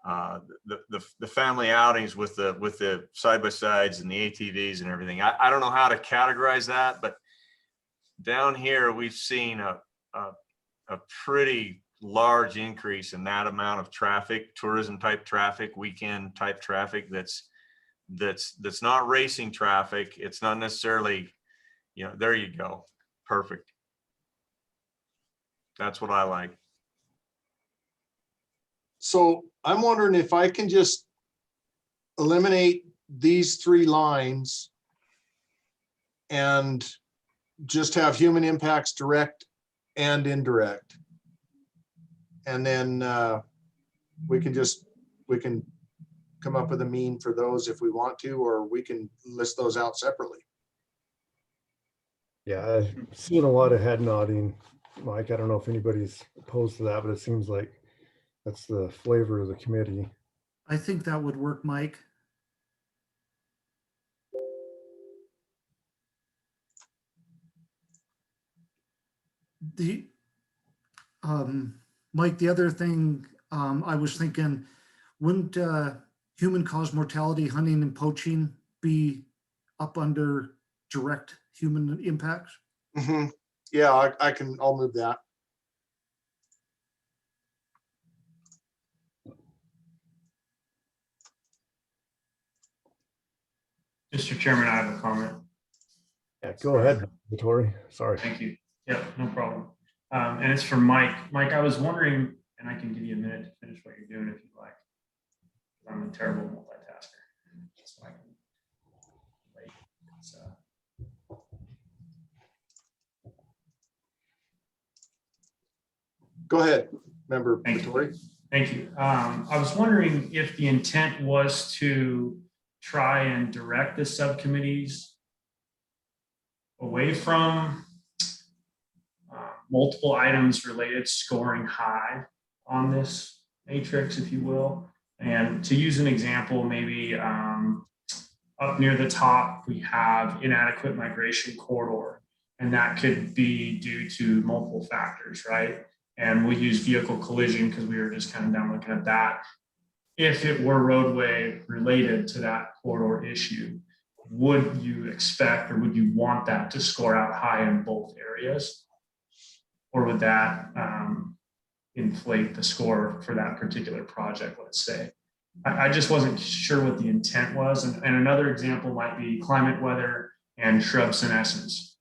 [SPEAKER 4] the family outings with the side-by-sides and the ATVs and everything. I don't know how to categorize that, but down here we've seen a pretty large increase in that amount of traffic, tourism type traffic, weekend type traffic. That's not racing traffic. It's not necessarily. There you go. Perfect. That's what I like.
[SPEAKER 7] So I'm wondering if I can just eliminate these 3 lines and just have human impacts direct and indirect. And then we can come up with a mean for those if we want to, or we can list those out separately.
[SPEAKER 1] Yeah, I've seen a lot of head nodding. Mike, I don't know if anybody's opposed to that, but it seems like that's the flavor of the committee.
[SPEAKER 8] I think that would work, Mike. The, Mike, the other thing I was thinking, wouldn't human caused mortality, hunting and poaching be up under direct human impacts?
[SPEAKER 7] Mhm. Yeah, I'll move that.
[SPEAKER 6] Mr. Chairman, I have a comment.
[SPEAKER 1] Yeah, go ahead, Vittori. Sorry.
[SPEAKER 6] Thank you. Yeah, no problem. And it's for Mike. Mike, I was wondering, and I can give you a minute to finish what you're doing if you like. I'm a terrible multitasker. That's why I can wait.
[SPEAKER 7] Go ahead, Member
[SPEAKER 6] Thank you.
[SPEAKER 7] Vittori.
[SPEAKER 6] Thank you. I was wondering if the intent was to try and direct the subcommittees away from multiple items related scoring high on this matrix, if you will. And to use an example, maybe up near the top, we have inadequate migration corridor, and that could be due to multiple factors, right? And we'll use vehicle collision because we were just kind of down looking at that. If it were roadway related to that corridor issue, would you expect or would you want that to score out high in both areas? Or would that inflate the score for that particular project, let's say? I just wasn't sure what the intent was. And another example might be climate, weather, and shrub senescence,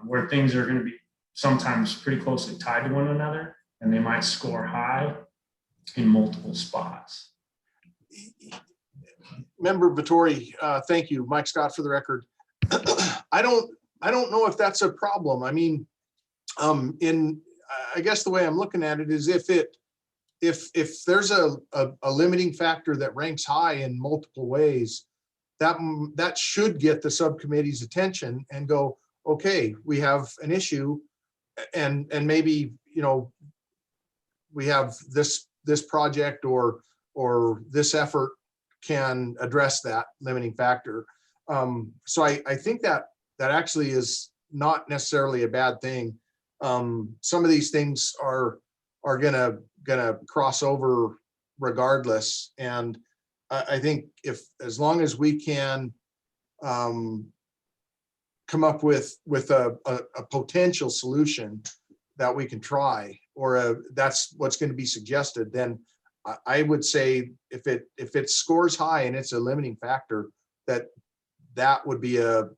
[SPEAKER 6] where things are going to be sometimes pretty closely tied to one another, and they might score high in multiple spots.
[SPEAKER 7] Member Vittori, thank you. Mike Scott for the record. I don't know if that's a problem. I mean, I guess the way I'm looking at it is if there's a limiting factor that ranks high in multiple ways, that should get the subcommittee's attention and go, okay, we have an issue, and maybe, you know, we have this project or this effort can address that limiting factor. So I think that actually is not necessarily a bad thing. Some of these things are gonna cross over regardless, and I think as long as we can come up with a potential solution that we can try, or that's what's going to be suggested, then I would say if it scores high and it's a limiting factor, that would be a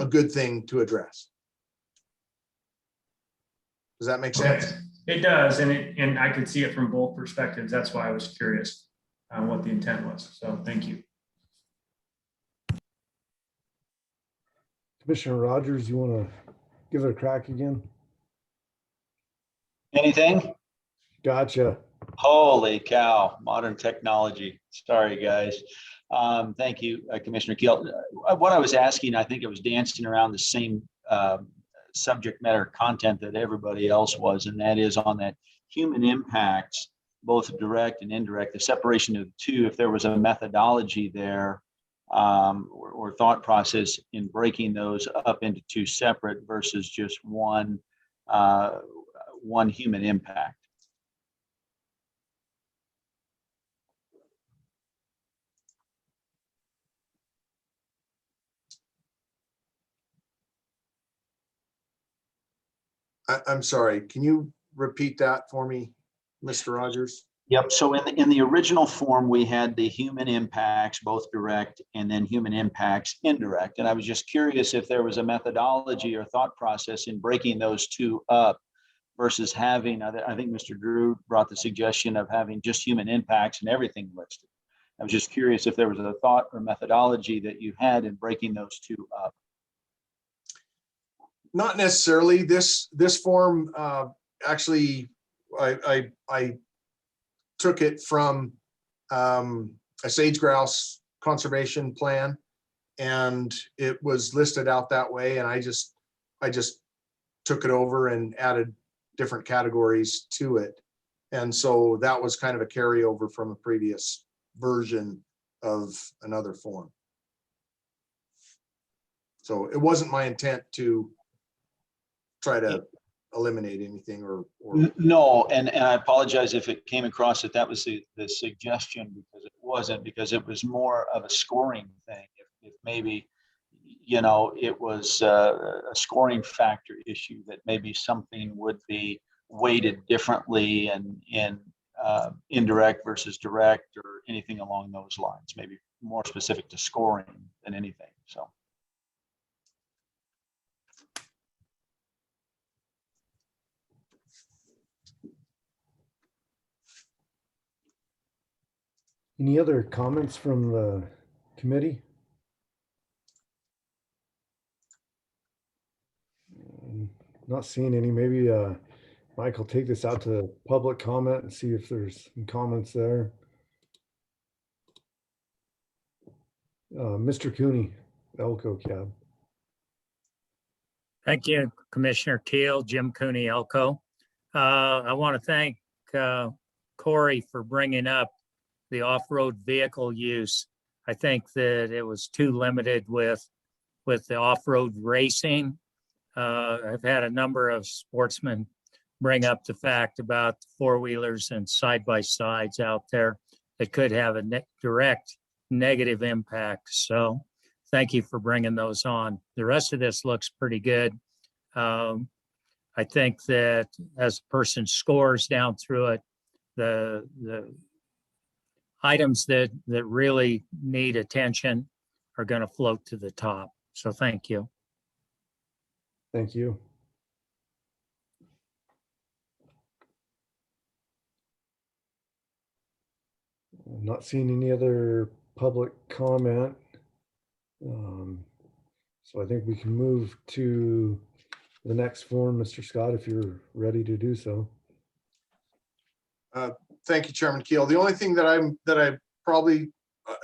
[SPEAKER 7] good thing to address. Does that make sense?
[SPEAKER 6] Okay. It does, and I could see it from both perspectives. That's why I was curious what the intent was. So thank you.
[SPEAKER 1] Commissioner Rogers, you want to give it a crack again?
[SPEAKER 9] Anything?
[SPEAKER 1] Gotcha.
[SPEAKER 9] Holy cow, modern technology. Sorry, guys. Thank you, Commissioner Keel. What I was asking, I think it was dancing around the same subject matter content that everybody else was, and that is on that human impacts, both direct and indirect, the separation of the two, if there was a methodology there or thought process in breaking those up into two separate versus just one human impact.
[SPEAKER 7] I'm sorry, can you repeat that for me, Mr. Rogers?
[SPEAKER 9] Yep. So in the original form, we had the human impacts, both direct, and then human impacts indirect. And I was just curious if there was a methodology or thought process in breaking those two up versus having, I think Mr. Drew brought the suggestion of having just human impacts and everything listed. I was just curious if there was a thought or methodology that you had in breaking those two up.
[SPEAKER 7] Not necessarily. This form actually, I took it from a sage grouse conservation plan, and it was listed out that way. And I just took it over and added different categories to it. And so that was kind of a carryover from a previous version of another form. So it wasn't my intent to try to eliminate anything or
[SPEAKER 9] No, and I apologize if it came across that that was the suggestion, because it wasn't, because it was more of a scoring thing. If maybe, you know, it was a scoring factor issue, that maybe something would be weighted differently and in indirect versus direct or anything along those lines, maybe more specific to scoring than anything. So.
[SPEAKER 1] Any other comments from the committee? Not seeing any. Maybe Mike will take this out to public comment and see if there's some comments there. Mr. Cooney, Elko Cab.
[SPEAKER 11] Thank you, Commissioner Keel, Jim Cooney, Elko. I want to thank Corey for bringing up the off-road vehicle use. I think that it was too limited with the off-road racing. I've had a number of sportsmen bring up the fact about four-wheelers and side-by-sides out there that could have a direct negative impact. So thank you for bringing those on. The rest of this looks pretty good. I think that as a person scores down through it, the items that really need attention are going to float to the top. So thank you.
[SPEAKER 1] Thank you. I'm not seeing any other public comment. So I think we can move to the next form, Mr. Scott, if you're ready to do so.
[SPEAKER 7] Thank you, Chairman Keel. The only thing that I probably,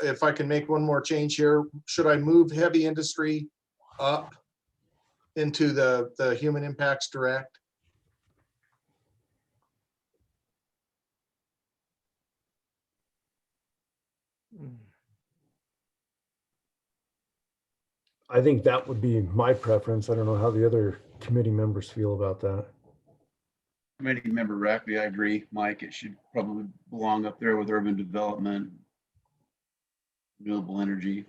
[SPEAKER 7] if I can make one more change here, should I move heavy industry up into the human impacts direct?
[SPEAKER 1] I think that would be my preference. I don't know how the other committee members feel about that.
[SPEAKER 12] Committee member Rackley, I agree, Mike. It should probably belong up there with urban development, renewable energy.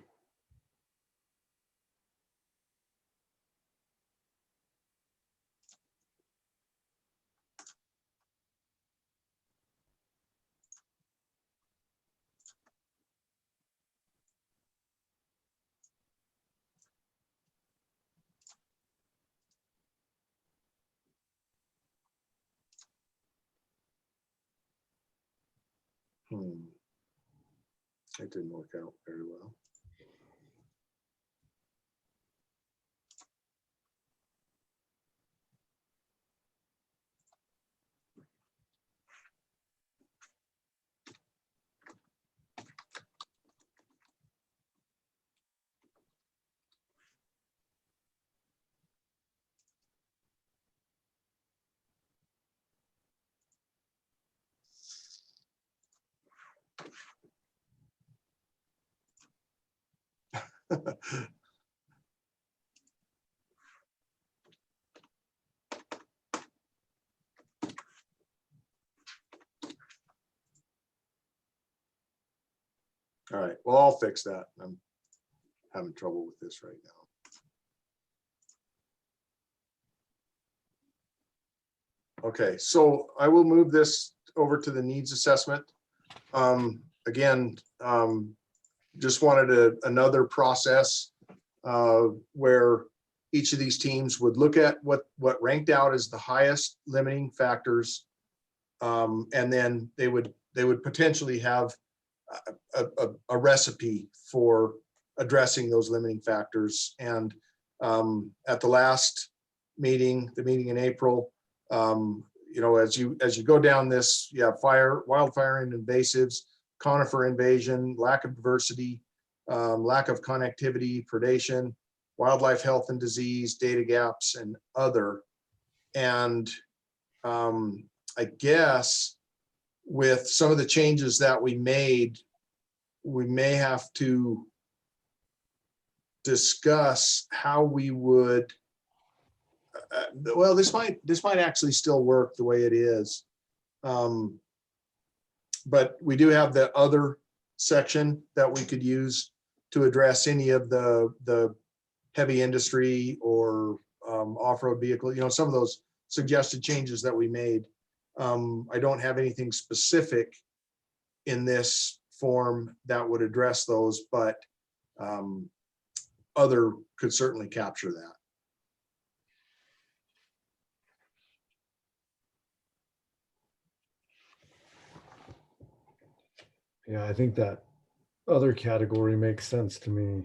[SPEAKER 7] It didn't work out very well. All right, well, I'll fix that. I'm having trouble with this right now. Okay, so I will move this over to the needs assessment. Again, just wanted another process where each of these teams would look at what ranked out as the highest limiting factors. And then they would potentially have a recipe for addressing those limiting factors. And at the last meeting, the meeting in April, you know, as you go down this, you have wildfire and invasives, conifer invasion, lack of diversity, lack of connectivity, predation, wildlife health and disease, data gaps, and other. And I guess with some of the changes that we made, we may have to discuss how we would, well, this might actually still work the way it is. But we do have the other section that we could use to address any of the heavy industry or off-road vehicle, you know, some of those suggested changes that we made. I don't have anything specific in this form that would address those, but other could certainly capture that.
[SPEAKER 1] Yeah, I think that other category makes sense to me.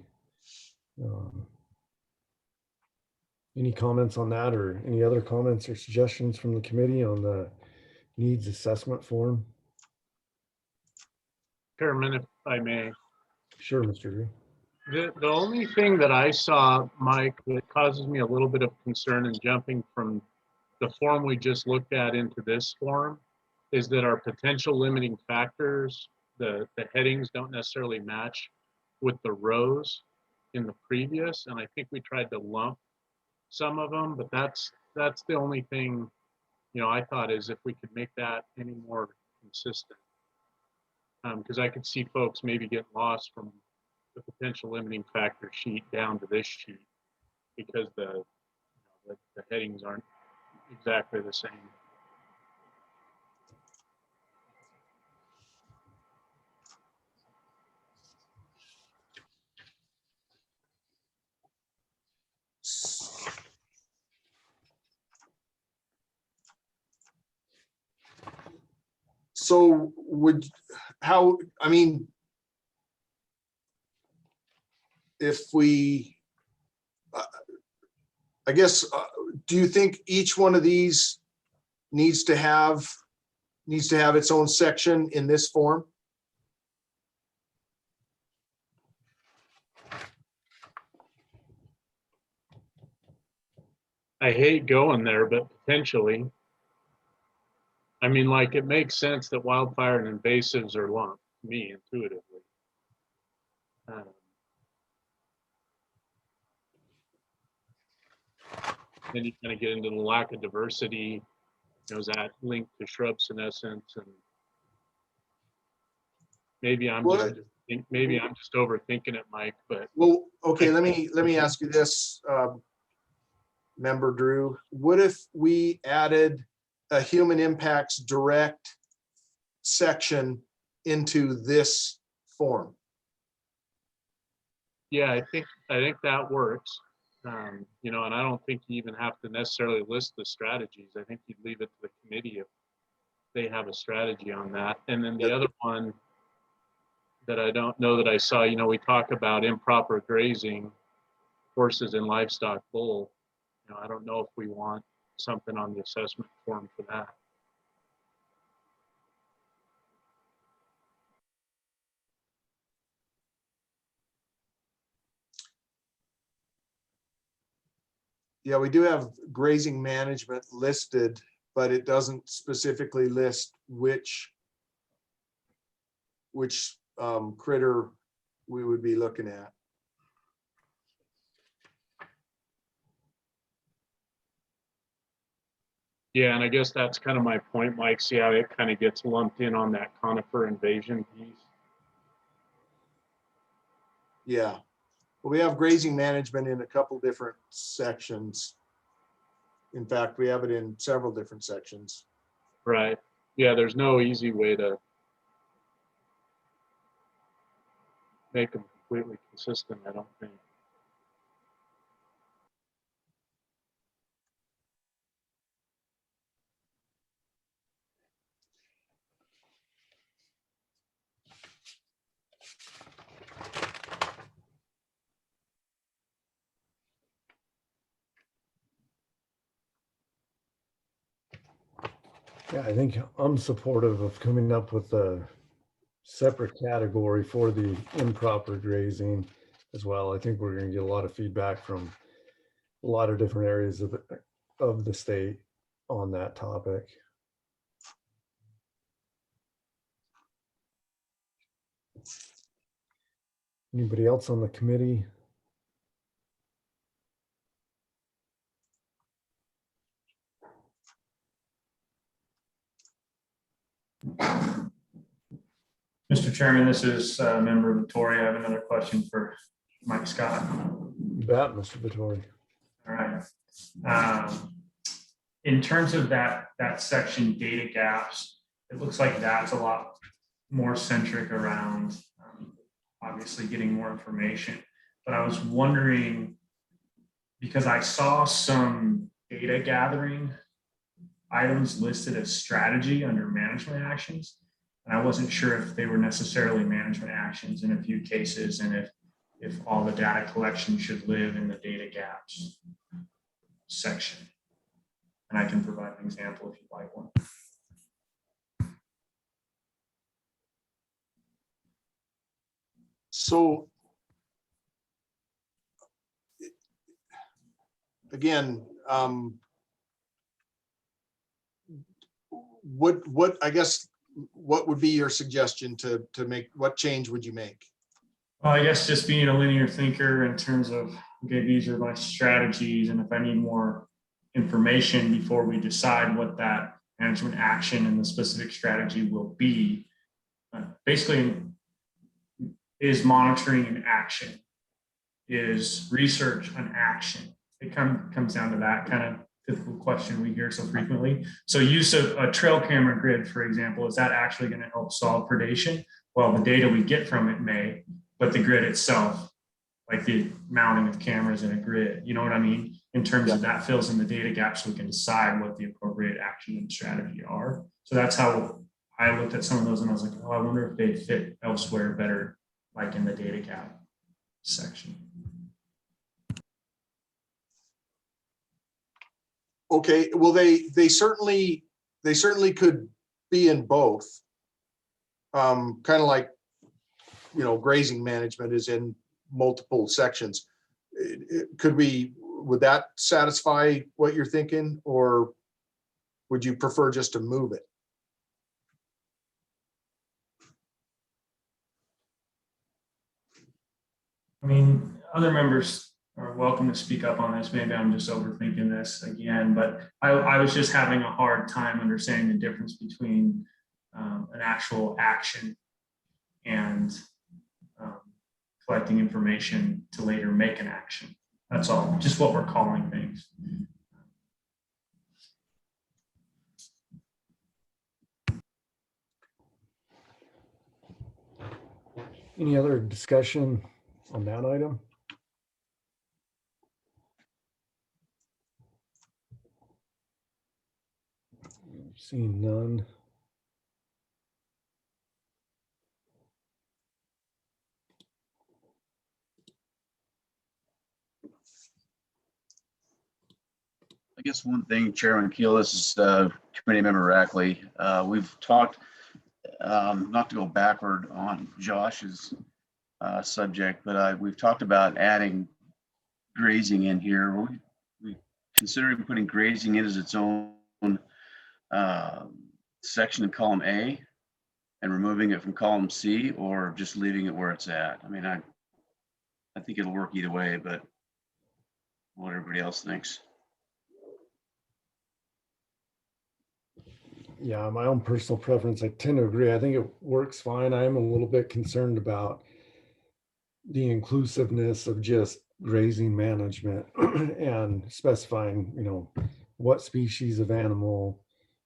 [SPEAKER 1] Any comments on that, or any other comments or suggestions from the committee on the needs assessment form?
[SPEAKER 10] Chairman, if I may.
[SPEAKER 1] Sure, Mr. Drew.
[SPEAKER 10] The only thing that I saw, Mike, that causes me a little bit of concern in jumping from the form we just looked at into this form is that our potential limiting factors, the headings don't necessarily match with the rows in the previous. And I think we tried to lump some of them, but that's the only thing, you know, I thought is if we could make that any more consistent. Because I could see folks maybe getting lost from the potential limiting factor sheet down to this sheet because the headings aren't exactly the same.
[SPEAKER 7] So I mean, if we, I guess, do you think each one of these needs to have its own section in this form?
[SPEAKER 10] I hate going there, but potentially. I mean, like, it makes sense that wildfire and invasives are lumped, to me, intuitively. Then you kind of get into the lack of diversity. You know, is that linked to shrub senescence? And maybe I'm just overthinking it, Mike. But
[SPEAKER 7] well, okay, let me ask you this, Member Drew. What if we added a human impacts direct section into this form?
[SPEAKER 10] yeah, I think that works. You know, and I don't think you even have to necessarily list the strategies. I think you'd leave it to the committee if they have a strategy on that. And then the other one that I don't know that I saw, you know, we talk about improper grazing, horses and livestock bull. You know, I don't know if we want something on the assessment form for that.
[SPEAKER 7] Yeah, we do have grazing management listed, but it doesn't specifically list which critter we would be looking at.
[SPEAKER 10] Yeah, and I guess that's kind of my point, Mike. See how it kind of gets lumped in on that conifer invasion piece.
[SPEAKER 7] Yeah, well, we have grazing management in a couple different sections. In fact, we have it in several different sections.
[SPEAKER 10] Right. Yeah, there's no easy way to make them completely consistent, I don't think.
[SPEAKER 1] Yeah, I think I'm supportive of coming up with a separate category for the improper grazing as well. I think we're going to get a lot of feedback from a lot of different areas of the state on that topic. Anybody else on the committee?
[SPEAKER 6] Mr. Chairman, this is Member Vittori. I have another question for Mike Scott.
[SPEAKER 1] You bet, Mr. Vittori.
[SPEAKER 6] All right. In terms of that section data gaps, it looks like that's a lot more centric around obviously getting more information. But I was wondering, because I saw some data gathering items listed as strategy under management actions, and I wasn't sure if they were necessarily management actions in a few cases, and if all the data collection should live in the data gaps section. And I can provide an example if you'd like one.
[SPEAKER 7] So again, what I guess, what would be your suggestion to make, what change would you make?
[SPEAKER 6] Well, I guess just being a linear thinker in terms of, okay, these are my strategies, and if I need more information before we decide what that management action and the specific strategy will be, basically is monitoring an action, is research an action. It comes down to that kind of typical question we hear so frequently. So use of a trail camera grid, for example, is that actually going to help solve predation? Well, the data we get from it may, but the grid itself, like the mounting of cameras in a grid, you know what I mean? In terms of that fills in the data gaps, so we can decide what the appropriate action and strategy are. So that's how I looked at some of those, and I was like, oh, I wonder if they fit elsewhere better, like in the data gap section.
[SPEAKER 7] Okay, well, they certainly could be in both. Kind of like, you know, grazing management is in multiple sections. Would that satisfy what you're thinking, or would you prefer just to move it?
[SPEAKER 6] I mean, other members are welcome to speak up on this. Maybe I'm just overthinking this again, but I was just having a hard time understanding the difference between an actual action and collecting information to later make an action. That's all, just what we're calling things.
[SPEAKER 1] Any other discussion on that item? Seeing none.
[SPEAKER 12] I guess one thing, Chairman Keel, this is Committee Member Rackley. We've talked, not to go backward on Josh's subject, but we've talked about adding grazing in here. We considering putting grazing in as its own section in column A and removing it from column C, or just leaving it where it's at. I mean, I think it'll work either way, but what everybody else thinks.
[SPEAKER 1] Yeah, my own personal preference, I tend to agree. I think it works fine. I am a little bit concerned about the inclusiveness of just grazing management and specifying, you know, what species of animal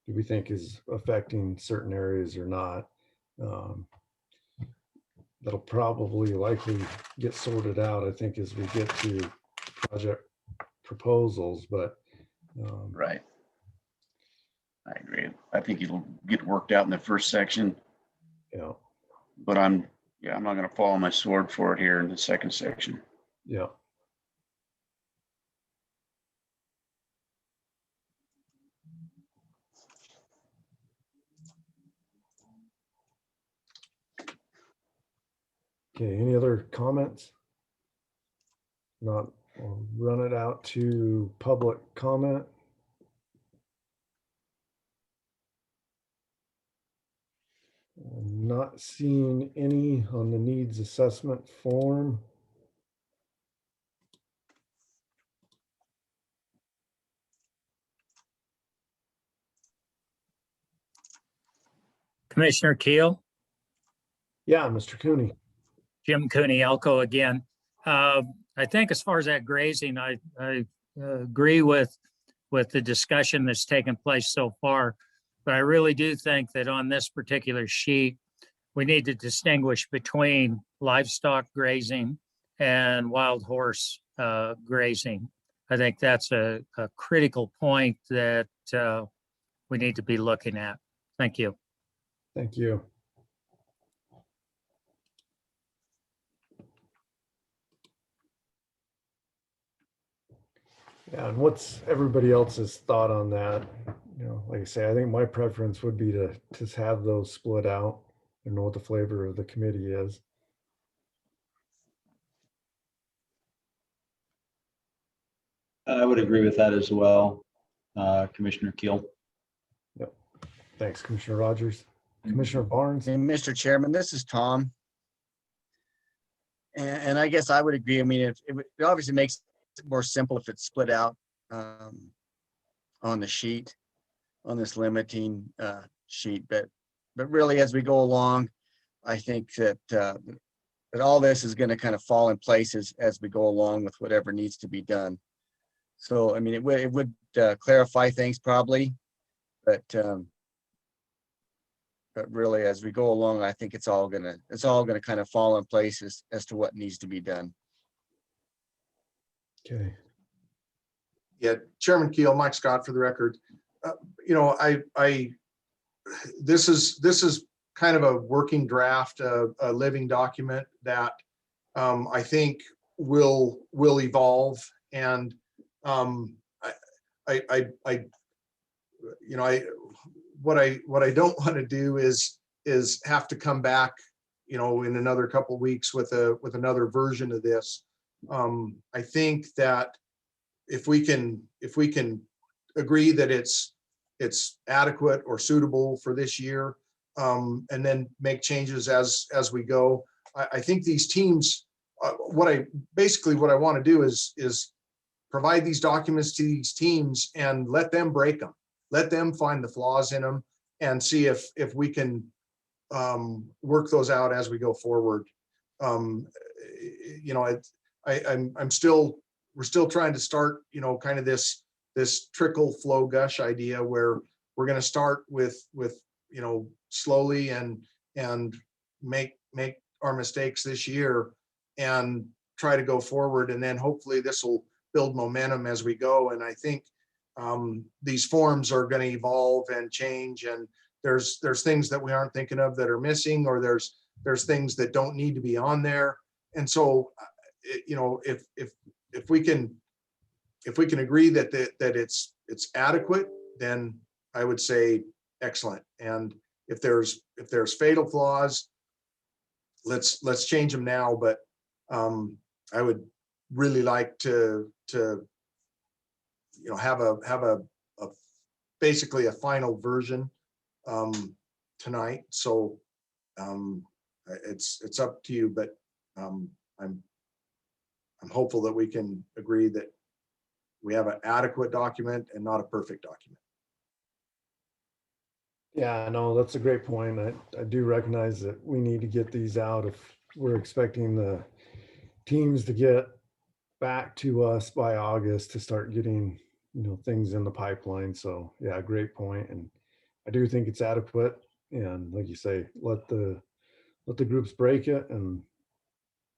[SPEAKER 1] do we think is affecting certain areas or not. That'll probably likely get sorted out, I think, as we get to project proposals, but
[SPEAKER 12] Right. I agree. I think it'll get worked out in the first section,
[SPEAKER 1] yeah,
[SPEAKER 12] but I'm not going to fall on my sword for it here in the second section.
[SPEAKER 1] yeah. Okay, any other comments? Not, we'll run it out to public comment. I'm not seeing any on the needs assessment form.
[SPEAKER 11] Commissioner Keel,
[SPEAKER 1] Yeah, Mr. Cooney.
[SPEAKER 11] Jim Cooney, Elko again. I think as far as that grazing, I agree with the discussion that's taken place so far. But I really do think that on this particular sheet, we need to distinguish between livestock grazing and wild horse grazing. I think that's a critical point that we need to be looking at. Thank you.
[SPEAKER 1] Thank you. Yeah, and what's everybody else's thought on that? You know, like I say, I think my preference would be to just have those split out and know what the flavor of the committee is.
[SPEAKER 9] I would agree with that as well, Commissioner Keel.
[SPEAKER 1] Yep. Thanks, Commissioner Rogers. Commissioner Barnes.
[SPEAKER 3] And Mr. Chairman, this is Tom. And I guess I would agree. I mean, it obviously makes it more simple if it's split out on the sheet, on this limiting sheet. But really, as we go along, I think that that all this is going to kind of fall in place as we go along with whatever needs to be done. So, I mean, it would clarify things probably, but really, as we go along, I think it's all gonna kind of fall in place as to what needs to be done.
[SPEAKER 1] Okay.
[SPEAKER 7] Yeah, Chairman Keel, Mike Scott for the record. You know, this is kind of a working draft, a living document that I think will evolve. And what I don't want to do is have to come back, you know, in another couple of weeks with another version of this. I think that if we can agree that it's adequate or suitable for this year, and then make changes as we go, I think these teams, what I want to do is provide these documents to these teams and let them break them. Let them find the flaws in them and see if we can work those out as we go forward. You know, we're still trying to start, you know, kind of this trickle flow gush idea where we're going to start with, you know, slowly and make our mistakes this year and try to go forward. And then hopefully this will build momentum as we go. And I think these forms are going to evolve and change, and there's things that we aren't thinking of that are missing, or there's things that don't need to be on there. And so, you know, if we can agree that it's adequate, then I would say excellent. And if there's fatal flaws, let's change them now. But I would really like to you know, have a basically a final version tonight. So it's up to you, but I'm hopeful that we can agree that we have an adequate document and not a perfect document.
[SPEAKER 1] Yeah, no, that's a great point. I do recognize that we need to get these out if we're expecting the teams to get back to us by August to start getting, you know, things in the pipeline. So yeah, great point. And I do think it's adequate. And like you say, let the groups break it. And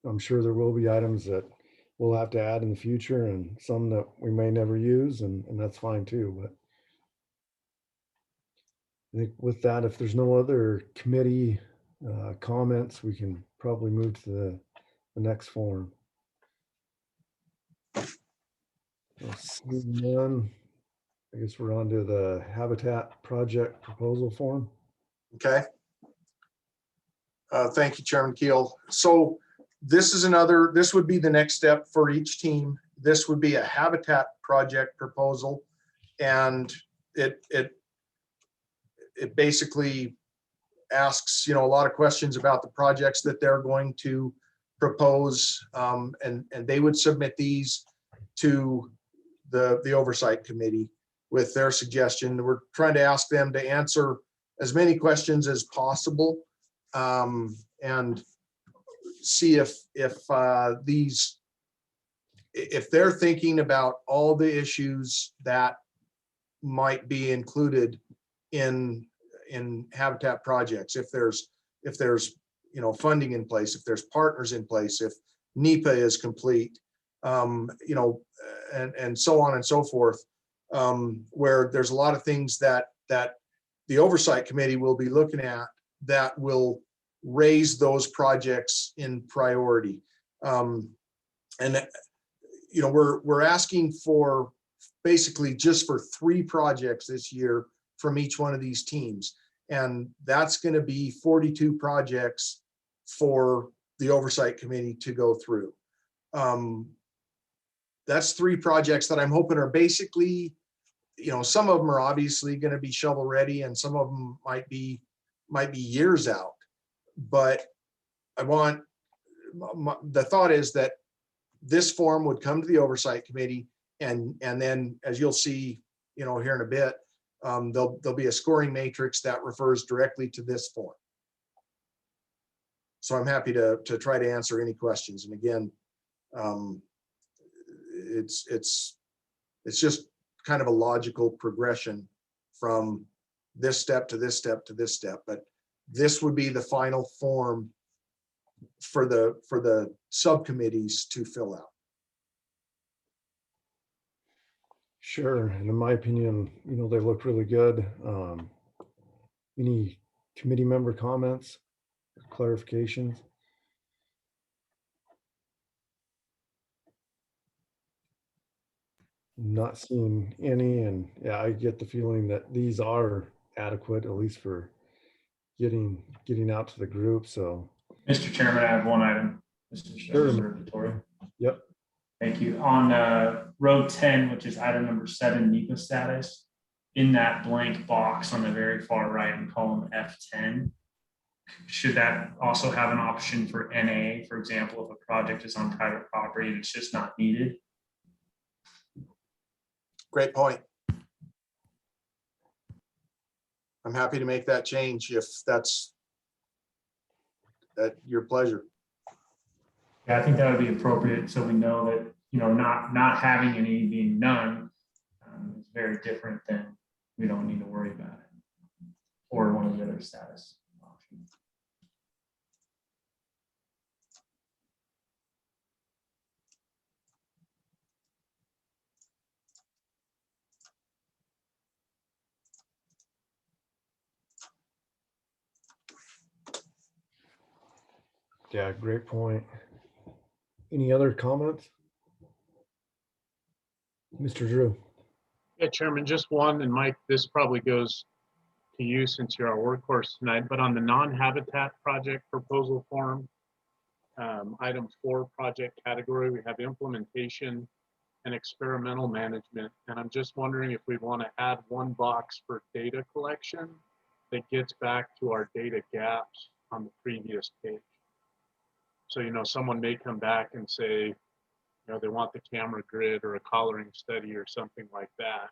[SPEAKER 1] I'm sure there will be items that we'll have to add in the future and some that we may never use, and that's fine too. But I think with that, if there's no other committee comments, we can probably move to the next form. Seeing none, I guess we're on to the Habitat Project proposal form.
[SPEAKER 7] Okay. Thank you, Chairman Keel. So this would be the next step for each team. This would be a habitat project proposal. And it basically asks, a lot of questions about the projects that they're going to propose. And they would submit these to the Oversight Committee with their suggestion. We're trying to ask them to answer as many questions as possible, and see if they're thinking about all the issues that might be included in habitat projects, if there's funding in place, if there's partners in place, if NEPA is complete, and so on and so forth, where there's a lot of things that the Oversight Committee will be looking at that will raise those projects in priority. We're asking for basically just for 3 projects this year from each one of these teams. And that's going to be 42 projects for the Oversight Committee to go through. That's 3 projects that I'm hoping are basically, some of them are obviously going to be shovel ready and some of them might be years out. But the thought is that this form would come to the Oversight Committee, and then, as you'll see, here in a bit, there'll be a scoring matrix that refers directly to this form. So I'm happy to try to answer any questions. And again, it's just kind of a logical progression from this step to this step to this step. But this would be the final form for the subcommittees to fill out.
[SPEAKER 1] Sure. And in my opinion, they look really good. Any committee member comments, clarifications? Not seeing any, and yeah, I get the feeling that these are adequate, at least for getting out to the group. So,
[SPEAKER 6] Mr. Chairman, I have one item.
[SPEAKER 1] Sure. Yep.
[SPEAKER 6] Thank you. On row 10, which is item number 7, NEPA status, in that blank box on the very far right in column F10, should that also have an option for NA, for example, if a project is on private property and it's just not needed?
[SPEAKER 7] Great point. I'm happy to make that change if that's at your pleasure.
[SPEAKER 6] Yeah, I think that would be appropriate, so we know that, not having any being none is very different than we don't need to worry about it, or one of the other status options.
[SPEAKER 1] Yeah, great point. Any other comments? Mr. Drew.
[SPEAKER 10] Yeah, Chairman, just one, and Mike, this probably goes to you since you're our workhorse tonight, but on the non-habitat project proposal form, item 4 project category, we have implementation and experimental management. And I'm just wondering if we want to add one box for data collection that gets back to our data gaps on the previous page. So, someone may come back and say, they want the camera grid or a collaring study or something like that.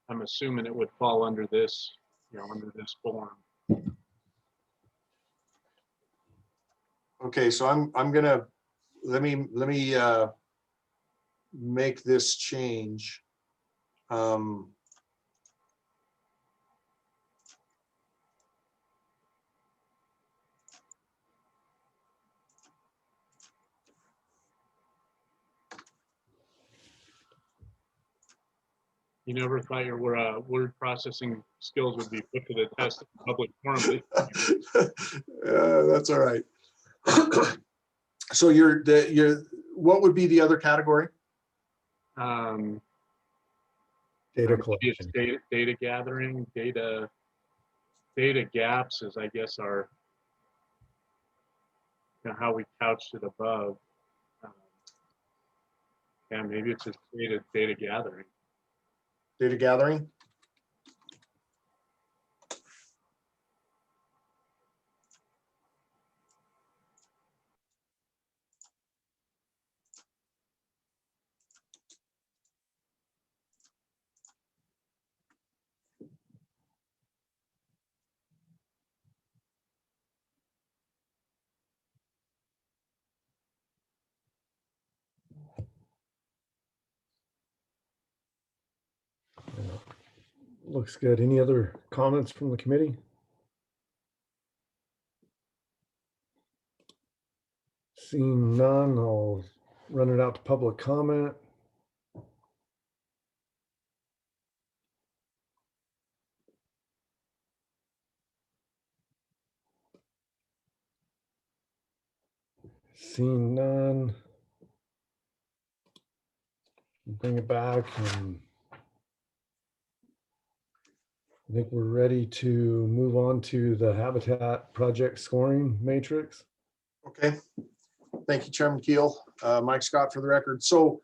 [SPEAKER 10] I'm assuming it would fall under this, under this form.
[SPEAKER 7] Okay, so I'm gonna let me make this change.
[SPEAKER 10] You never thought your word processing skills would be put to the test in public forum.
[SPEAKER 7] That's all right. So what would be the other category?
[SPEAKER 1] Data
[SPEAKER 10] It's
[SPEAKER 1] collection.
[SPEAKER 10] data gathering, data gaps is, I guess, our how we couched it above. Yeah, maybe it's just data gathering.
[SPEAKER 7] Data gathering.
[SPEAKER 1] Looks good. Any other comments from the committee? Seeing none, I'll run it out to public comment. Seeing none. Bring it back, and I think we're ready to move on to the Habitat Project scoring matrix.
[SPEAKER 7] Okay. Thank you, Chairman Keel. Mike Scott for the record. So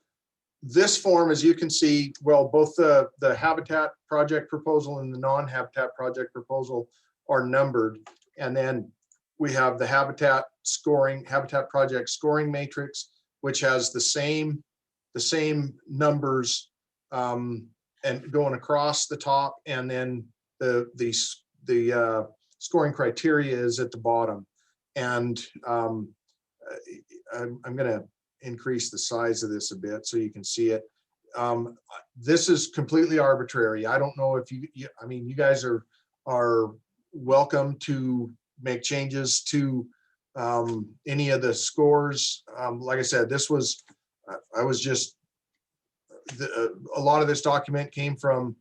[SPEAKER 7] this form, as you can see, well, both the Habitat Project proposal and the non-Habitat Project proposal are numbered. And then we have the Habitat Project scoring matrix, which has the same numbers and going across the top, and then the scoring criteria is at the bottom. And I'm going to increase the size of this a bit so you can see it. This is completely arbitrary. I don't know if I mean, you guys are welcome to make changes to any of the scores. Like I said, this was, I was just, a lot of this document came from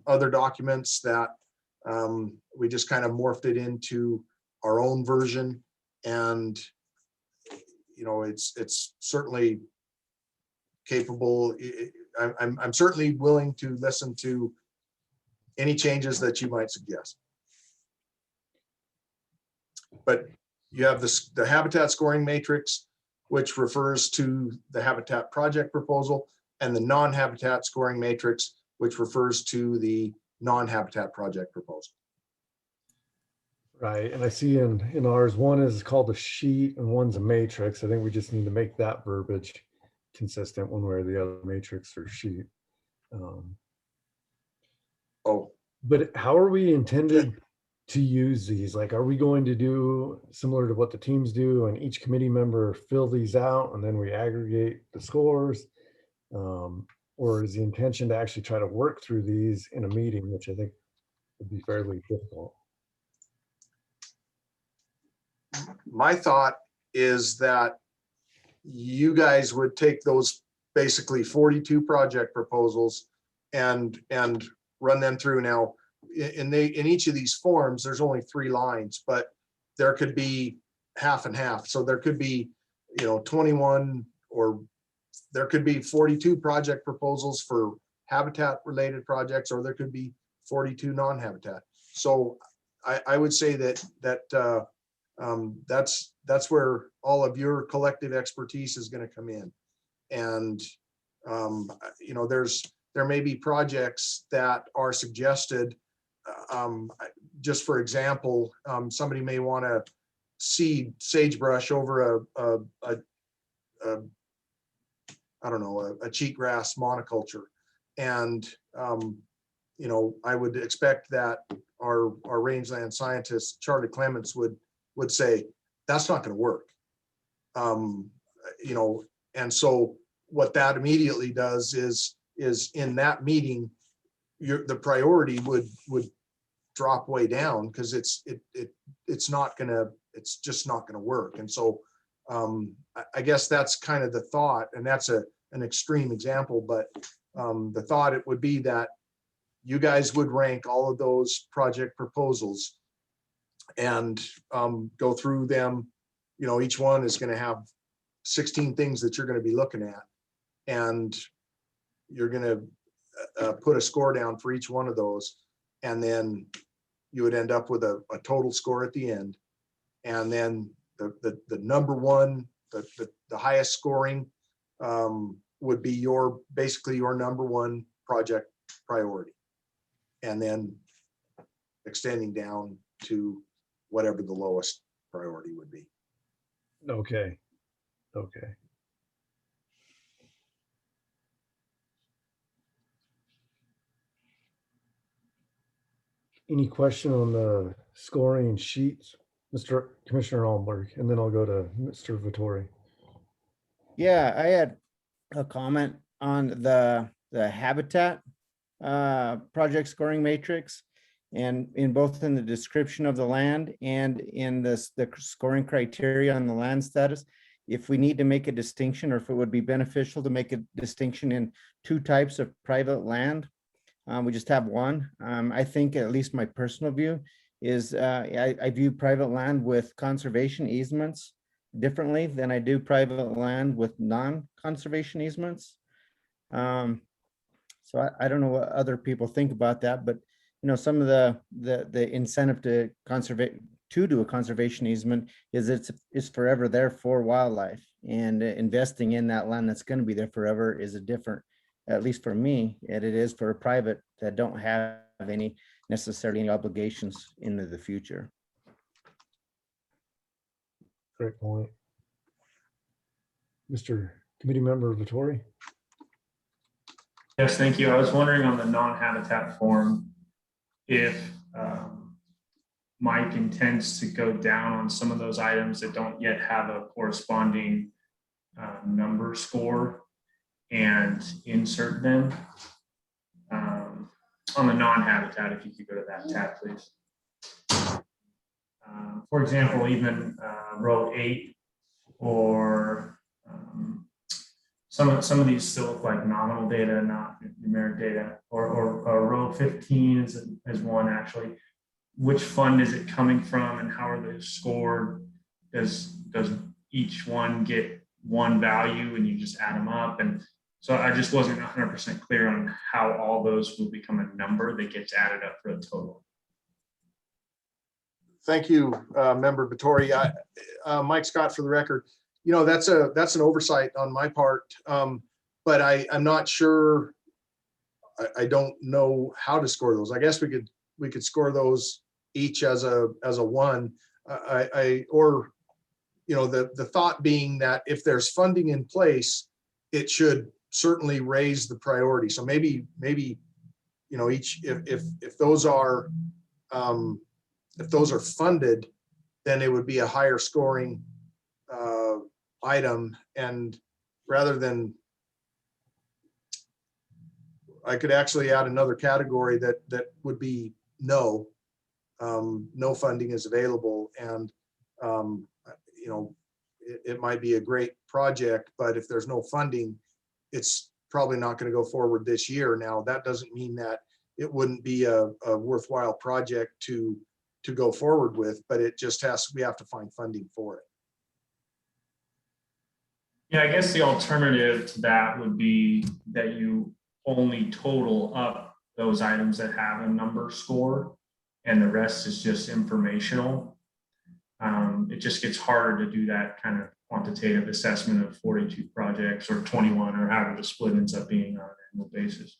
[SPEAKER 7] other documents that we just kind of morphed it into our own version. And you know, it's certainly capable. I'm certainly willing to listen to any changes that you might suggest. But you have the Habitat scoring matrix, which refers to the Habitat Project proposal, and the non-Habitat scoring matrix, which refers to the non-Habitat Project proposal.
[SPEAKER 1] Right, and I see in ours, one is called a sheet and one's a matrix. I think we just need to make that verbiage consistent one way or the other, matrix or sheet. But how are we intended to use these? Like, are we going to do similar to what the teams do and each committee member fill these out and then we aggregate the scores? Or is the intention to actually try to work through these in a meeting, which I think would be fairly difficult?
[SPEAKER 7] My thought is that you guys would take those basically 42 project proposals and run them through. Now, in each of these forms, there's only 3 lines, but there could be half and half. So there could be, you know, 21, or there could be 42 project proposals for habitat related projects, or there could be 42 non-habitat. So I would say that's where all of your collective expertise is going to come in. And you know, there may be projects that are suggested. Just for example, somebody may want to seed sagebrush over I don't know, a cheatgrass monoculture. And you know, I would expect that our rangeland scientist, Charlie Clements, would say, that's not going to work. You know, and so what that immediately does is in that meeting, the priority would drop way down, because it's just not gonna work. And so I guess that's kind of the thought, and that's an extreme example, but the thought it would be that you guys would rank all of those project proposals and go through them. You know, each one is going to have 16 things that you're going to be looking at, and you're going to put a score down for each one of those, and then you would end up with a total score at the end. And then the number one, the highest scoring would be basically your number one project priority. And then extending down to whatever the lowest priority would be.
[SPEAKER 1] Okay. Okay. Any question on the scoring sheets, Mr. Commissioner Almberg, and then I'll go to Mr. Vittori.
[SPEAKER 5] Yeah, I had a comment on the habitat project scoring matrix, and in both in the description of the land and in the scoring criteria on the land status. If we need to make a distinction, or if it would be beneficial to make a distinction in two types of private land, we just have one. I think, at least my personal view is, I view private land with conservation easements differently than I do private land with non-conservation easements. So I don't know what other people think about that, but some of the incentive to do a conservation easement is it's forever there for wildlife, and investing in that land that's going to be there forever is a different, at least for me, and it is for a private that don't have necessarily any obligations into the future.
[SPEAKER 1] Great point. Mr. Committee Member Vittori.
[SPEAKER 6] Yes, thank you. I was wondering on the non-habitat form, if Mike intends to go down on some of those items that don't yet have a corresponding number score and insert them on the non-habitat. If you could go to that tab, please. For example, even row 8 or some of these still look like nominal data, not numeric data, or row 15 is one actually. Which fund is it coming from and how are they scored? Does each one get one value and you just add them up? And so I just wasn't 100% clear on how all those will become a number that gets added up for the total.
[SPEAKER 7] Thank you, Member Vittori. Mike Scott, for the record, that's an oversight on my part, but I'm not sure. I don't know how to score those. I guess we could score those each as a 1. The thought being that if there's funding in place, it should certainly raise the priority. So maybe each if those are funded, then it would be a higher scoring item, and rather than, I could actually add another category that would be no funding is available, and it might be a great project, but if there's no funding, it's probably not going to go forward this year. Now, that doesn't mean that it wouldn't be a worthwhile project to go forward with, but it just we have to find funding for it.
[SPEAKER 6] Yeah, I guess the alternative to that would be that you only total up those items that have a number score and the rest is just informational. It just gets harder to do that kind of quantitative assessment of 42 projects or 21 or however the split ends up being on an annual basis.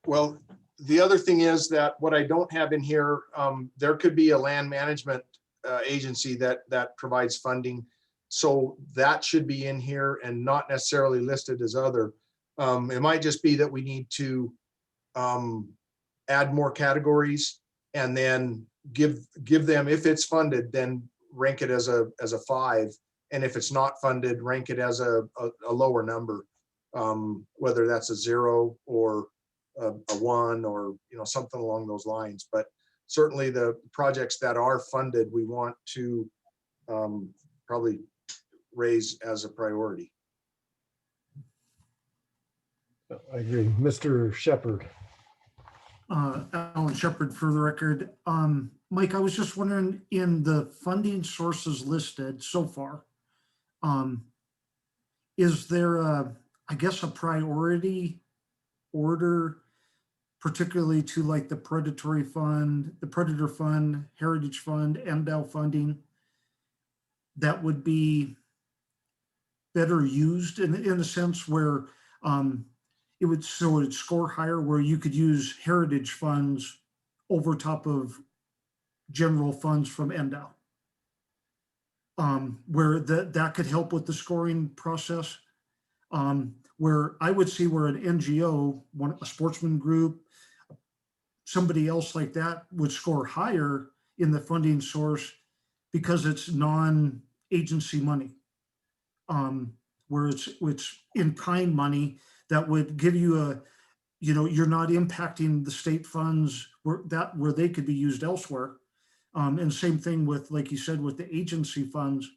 [SPEAKER 7] Well, the other thing is that what I don't have in here, there could be a land management agency that provides funding. So that should be in here and not necessarily listed as other. It might just be that we need to add more categories and then give them, if it's funded, then rank it as a 5. And if it's not funded, rank it as a lower number, whether that's a 0 or a 1 or something along those lines. But certainly the projects that are funded, we want to probably raise as a priority.
[SPEAKER 1] I agree. Mr. Shepherd.
[SPEAKER 8] Alan Shepard, for the record. Mike, I was just wondering, in the funding sources listed so far, is there a, I guess, a priority order, particularly to like the predatory fund, the predator fund, heritage fund, MDL funding, that would be better used in a sense where it would score higher, where you could use heritage funds over top of general funds from MDL, where that could help with the scoring process. Where I would see where an NGO, a sportsman group, somebody else like that would score higher in the funding source because it's non-agency money. Where it's in-kind money that would give you a, you're not impacting the state funds where they could be used elsewhere. And same thing with, like you said, with the agency funds,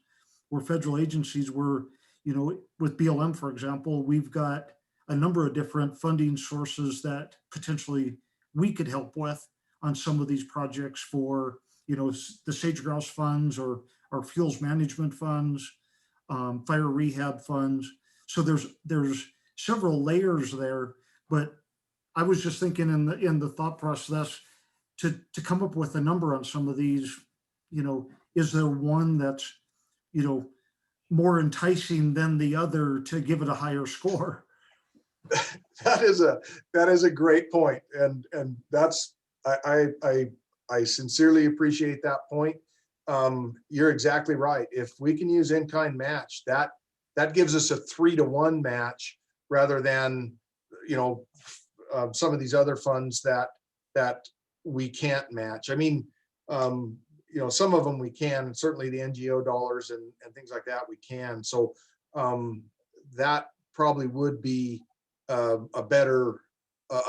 [SPEAKER 8] where federal agencies were, with BLM, for example, we've got a number of different funding sources that potentially we could help with on some of these projects for, the sage grouse funds or fuels management funds, fire rehab funds. So there's several layers there, but I was just thinking in the thought process to come up with a number on some of these, is there one that's, more enticing than the other to give it a higher score?
[SPEAKER 7] That is a great point. And that's, I sincerely appreciate that point. You're exactly right. If we can use in-kind match, that gives us a 3-to-1 match rather than, some of these other funds that we can't match. I mean, some of them we can, certainly the NGO dollars and things like that we can. So that probably would be a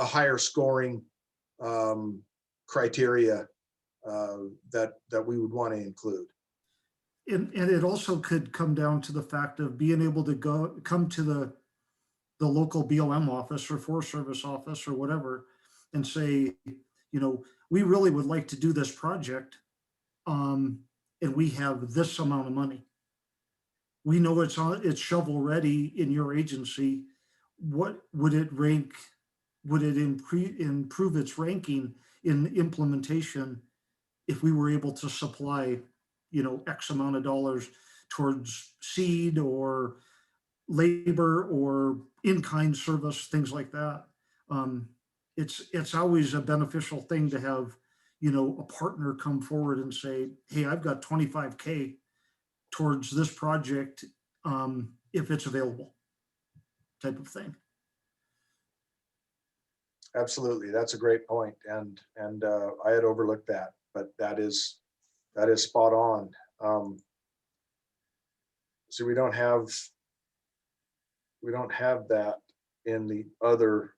[SPEAKER 7] higher scoring criteria that we would want to include.
[SPEAKER 8] And it also could come down to the fact of being able to come to the local BLM office or Forest Service office or whatever and say, we really would like to do this project, and we have this amount of money. We know it's shovel ready in your agency. What would it rank? Would it improve its ranking in implementation if we were able to supply, X amount of dollars towards seed or labor or in-kind service, things like that? It's always a beneficial thing to have, a partner come forward and say, hey, I've got 25K towards this project, if it's available, type of thing.
[SPEAKER 7] Absolutely. That's a great point. And I had overlooked that, but that is spot on. So we don't have that in the other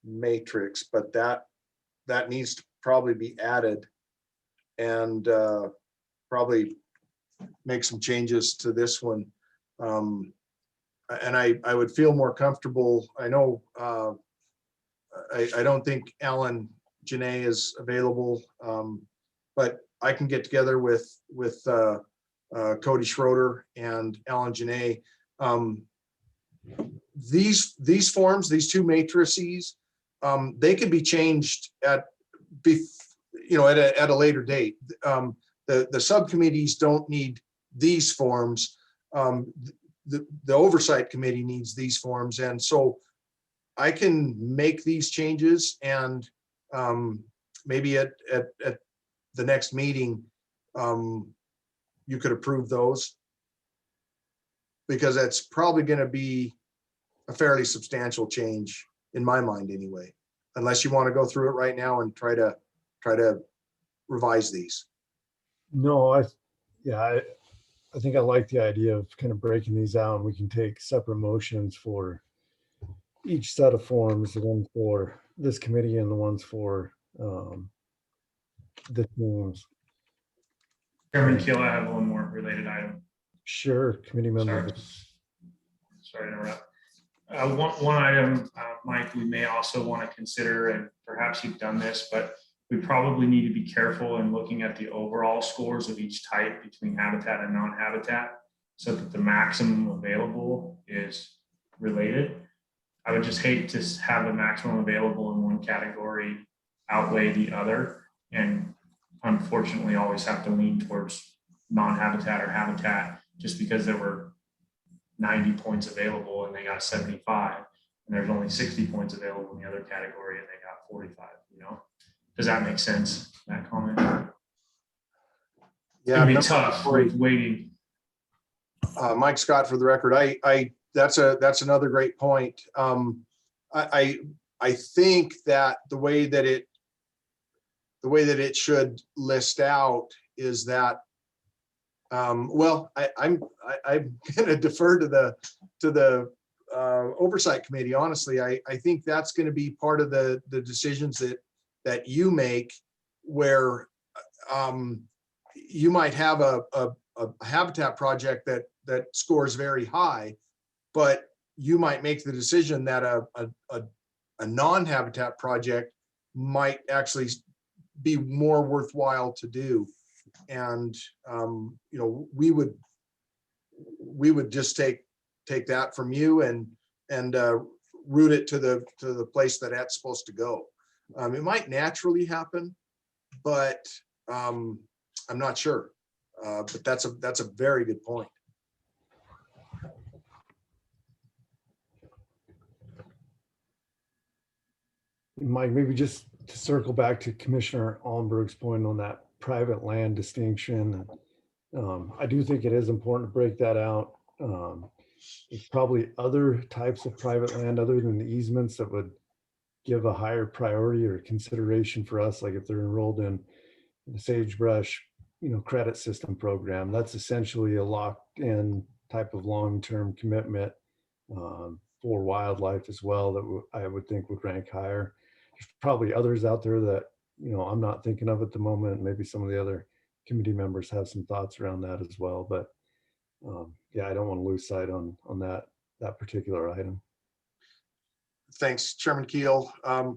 [SPEAKER 7] matrix, but that needs to probably be added and probably make some changes to this one. And I would feel more comfortable. I know I don't think Alan Janae is available, but I can get together with Cody Schroeder and Alan Janae. These forms, these two matrices, they can be changed at a later date. The subcommittees don't need these forms. The oversight committee needs these forms, and so I can make these changes, and maybe at the next meeting, you could approve those, because that's probably going to be a fairly substantial change in my mind anyway, unless you want to go through it right now and try to revise these.
[SPEAKER 1] No, I think I like the idea of kind of breaking these out, and we can take separate motions for each set of forms, the one for this committee and the ones for the teams.
[SPEAKER 6] Chairman Keel, I have one more related item.
[SPEAKER 1] Sure, committee member.
[SPEAKER 6] Sorry to interrupt. One item, Mike, we may also want to consider, and perhaps you've done this, but we probably need to be careful in looking at the overall scores of each type between habitat and non-habitat. so that the maximum available is related. I would just hate to have the maximum available in one category outweigh the other, and unfortunately always have to lean towards non-habitat or habitat just because there were 90 points available and they got 75, and there's only 60 points available in the other category and they got 45, you know? Does that make sense, that comment?
[SPEAKER 7] Yeah,
[SPEAKER 6] It'd be
[SPEAKER 7] Member
[SPEAKER 6] tough
[SPEAKER 7] Tory.
[SPEAKER 6] with waiting.
[SPEAKER 7] Mike Scott, for the record, that's another great point. I think that the way that it should list out is that, well, I'm going to defer to the Oversight Committee. Honestly, I think that's going to be part of the decisions that you make, where you might have a habitat project that scores very high, but you might make the decision that a non-habitat project might actually be more worthwhile to do. And you know, we would just take that from you and route it to the place that that's supposed to go. It might naturally happen, but I'm not sure. But that's a very good point.
[SPEAKER 1] Mike, maybe just to circle back to Commissioner Allenberg's point on that private land distinction. I do think it is important to break that out. There's probably other types of private land other than the easements that would give a higher priority or consideration for us, like if they're enrolled in the sagebrush, credit system program. That's essentially a locked-in type of long-term commitment for wildlife as well that I would think would rank higher. There's probably others out there that I'm not thinking of at the moment. Maybe some of the other committee members have some thoughts around that as well. But yeah, I don't want to lose sight on that particular item.
[SPEAKER 7] Thanks, Chairman Keel.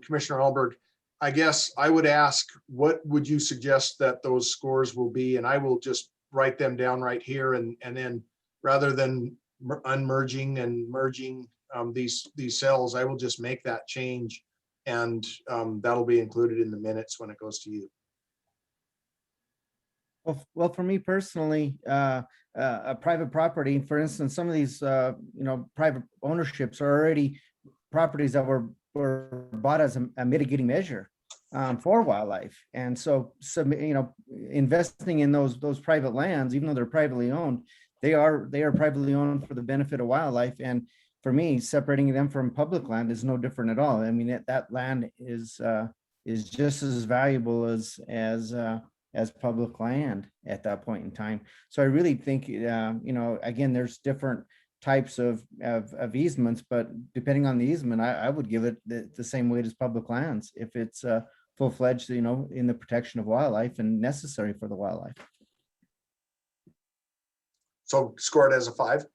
[SPEAKER 7] Commissioner Alberg, I guess I would ask, what would you suggest that those scores will be? And I will just write them down right here, and then rather than unmerging and merging these cells, I will just make that change, and that'll be included in the minutes when it goes to you.
[SPEAKER 5] Well, for me personally, a private property, for instance, some of these, private ownerships are already properties that were bought as a mitigating measure for wildlife. And so, investing in those private lands, even though they're privately owned, they are privately owned for the benefit of wildlife. And for me, separating them from public land is no different at all. I mean, that land is just as valuable as public land at that point in time. So I really think, again, there's different types of easements, but depending on the easement, I would give it the same weight as public lands if it's full-fledged, in the protection of wildlife and necessary for the wildlife.
[SPEAKER 7] So score it as a 5?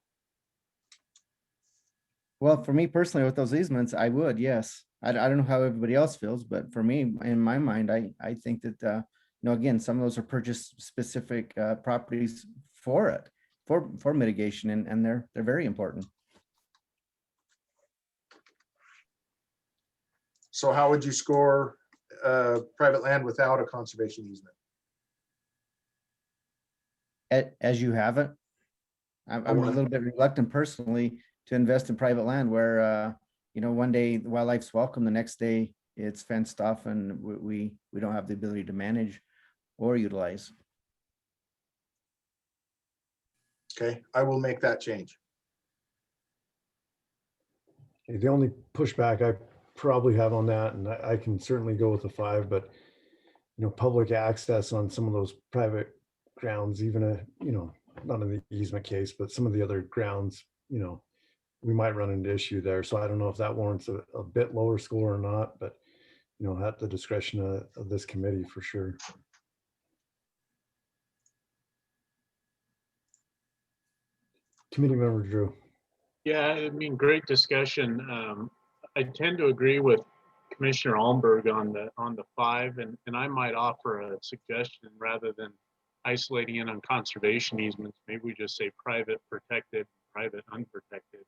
[SPEAKER 5] Well, for me personally, with those easements, I would, yes. I don't know how everybody else feels, but for me, in my mind, I think that, again, some of those are purchased specific properties for it, for mitigation, and they're very important.
[SPEAKER 7] So how would you score private land without a conservation easement?
[SPEAKER 5] As you have it. I'm a little bit reluctant personally to invest in private land where, one day the wildlife's welcome, the next day it's fenced off and we don't have the ability to manage or utilize.
[SPEAKER 7] Okay, I will make that change.
[SPEAKER 1] The only pushback I probably have on that, and I can certainly go with a 5, but public access on some of those private grounds, even not in the easement case, but some of the other grounds, we might run into issue there. So I don't know if that warrants a bit lower score or not, but at the discretion of this committee for sure. Committee member Drew.
[SPEAKER 10] Yeah, I mean, great discussion. I tend to agree with Commissioner Allenberg on the 5, and I might offer a suggestion rather than, isolating in on conservation easements, maybe we just say private protected, private unprotected.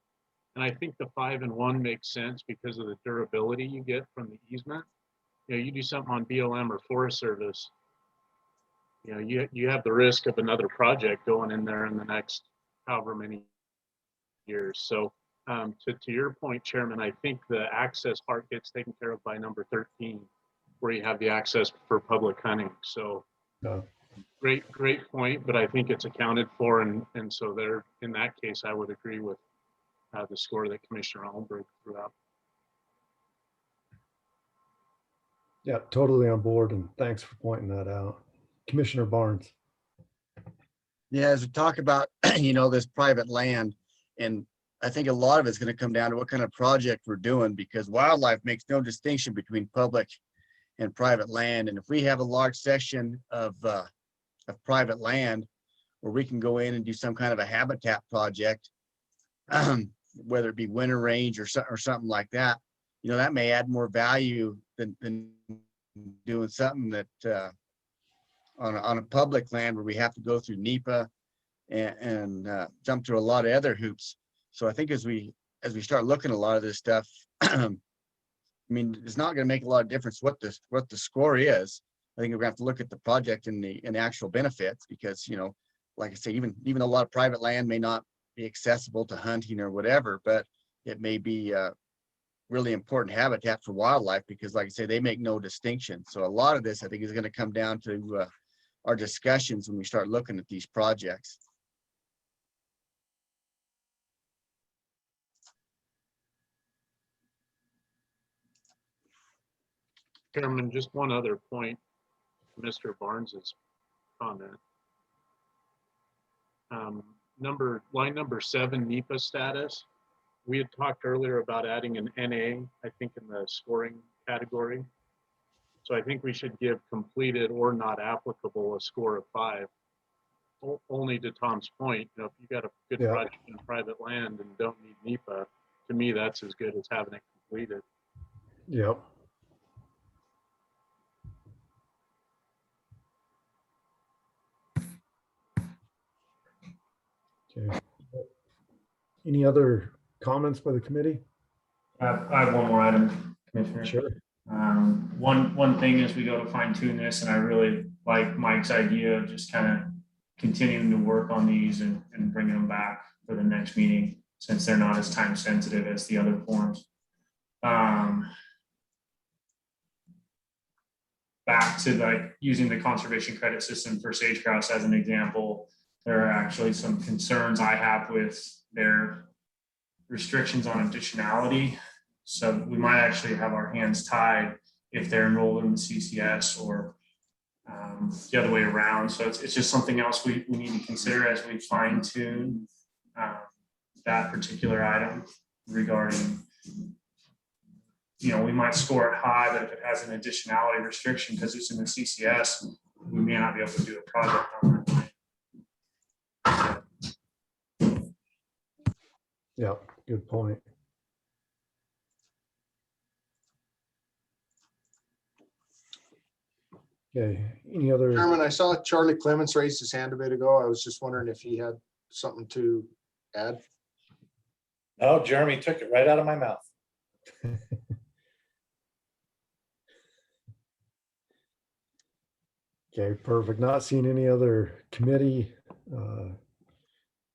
[SPEAKER 10] And I think the 5 and 1 makes sense because of the durability you get from the easement. You know, you do something on BLM or Forest Service, you know, you have the risk of another project going in there in the next however many years. So to your point, Chairman, I think the access part gets taken care of by number 13, where you have the access for public hunting. So
[SPEAKER 1] Yeah.
[SPEAKER 10] great point, but I think it's accounted for. And so there, in that case, I would agree with the score that Commissioner Allenberg threw out.
[SPEAKER 1] Yeah, totally on board, and thanks for pointing that out. Commissioner Barnes.
[SPEAKER 3] Yeah, as we talk about, you know, this private land, and I think a lot of it's going to come down to what kind of project we're doing, because wildlife makes no distinction between public and private land. And if we have a large section of private land where we can go in and do some kind of a habitat project, whether it be winter range or something like that, you know, that may add more value than doing something that on a public land where we have to go through NEPA and jump through a lot of other hoops. So I think as we start looking at a lot of this stuff, I mean, it's not going to make a lot of difference what the score is. I think we're going to have to look at the project and the actual benefits, because, you know, like I say, even a lot of private land may not be accessible to hunting or whatever, but it may be really important habitat for wildlife, because like I say, they make no distinction. So a lot of this, I think, is going to come down to our discussions when we start looking at these projects.
[SPEAKER 10] Chairman, just one other point, Mr. Barnes's comment. Line number 7, NEPA status. We had talked earlier about adding an NA, I think, in the scoring category. So I think we should give completed or not applicable a score of 5. Only to Tom's point, you know, if you got a good
[SPEAKER 1] Yeah.
[SPEAKER 10] project in private land and don't need NEPA, to me, that's as good as having it completed.
[SPEAKER 1] Yep. Okay. Any other comments by the committee?
[SPEAKER 6] I have one more item, Commissioner.
[SPEAKER 1] Sure.
[SPEAKER 6] One thing as we go to fine tune this, and I really like Mike's idea of just kind of continuing to work on these and bringing them back for the next meeting, since they're not as time sensitive as the other forms. Back to like using the conservation credit system for sage grouse as an example, there are actually some concerns I have with their restrictions on additionality. So we might actually have our hands tied if they're enrolled in the CCS or the other way around. So it's just something else we need to consider as we fine tune that particular item regarding, you know, we might score it high, but if it has an additionality restriction because it's in the CCS, we may not be able to do a project on that.
[SPEAKER 1] Yeah, good point. Okay, any other?
[SPEAKER 7] Chairman, I saw Charlie Clements raise his hand a bit ago. I was just wondering if he had something to add.
[SPEAKER 13] No, Jeremy took it right out of my mouth.
[SPEAKER 1] Okay, perfect. Not seeing any other committee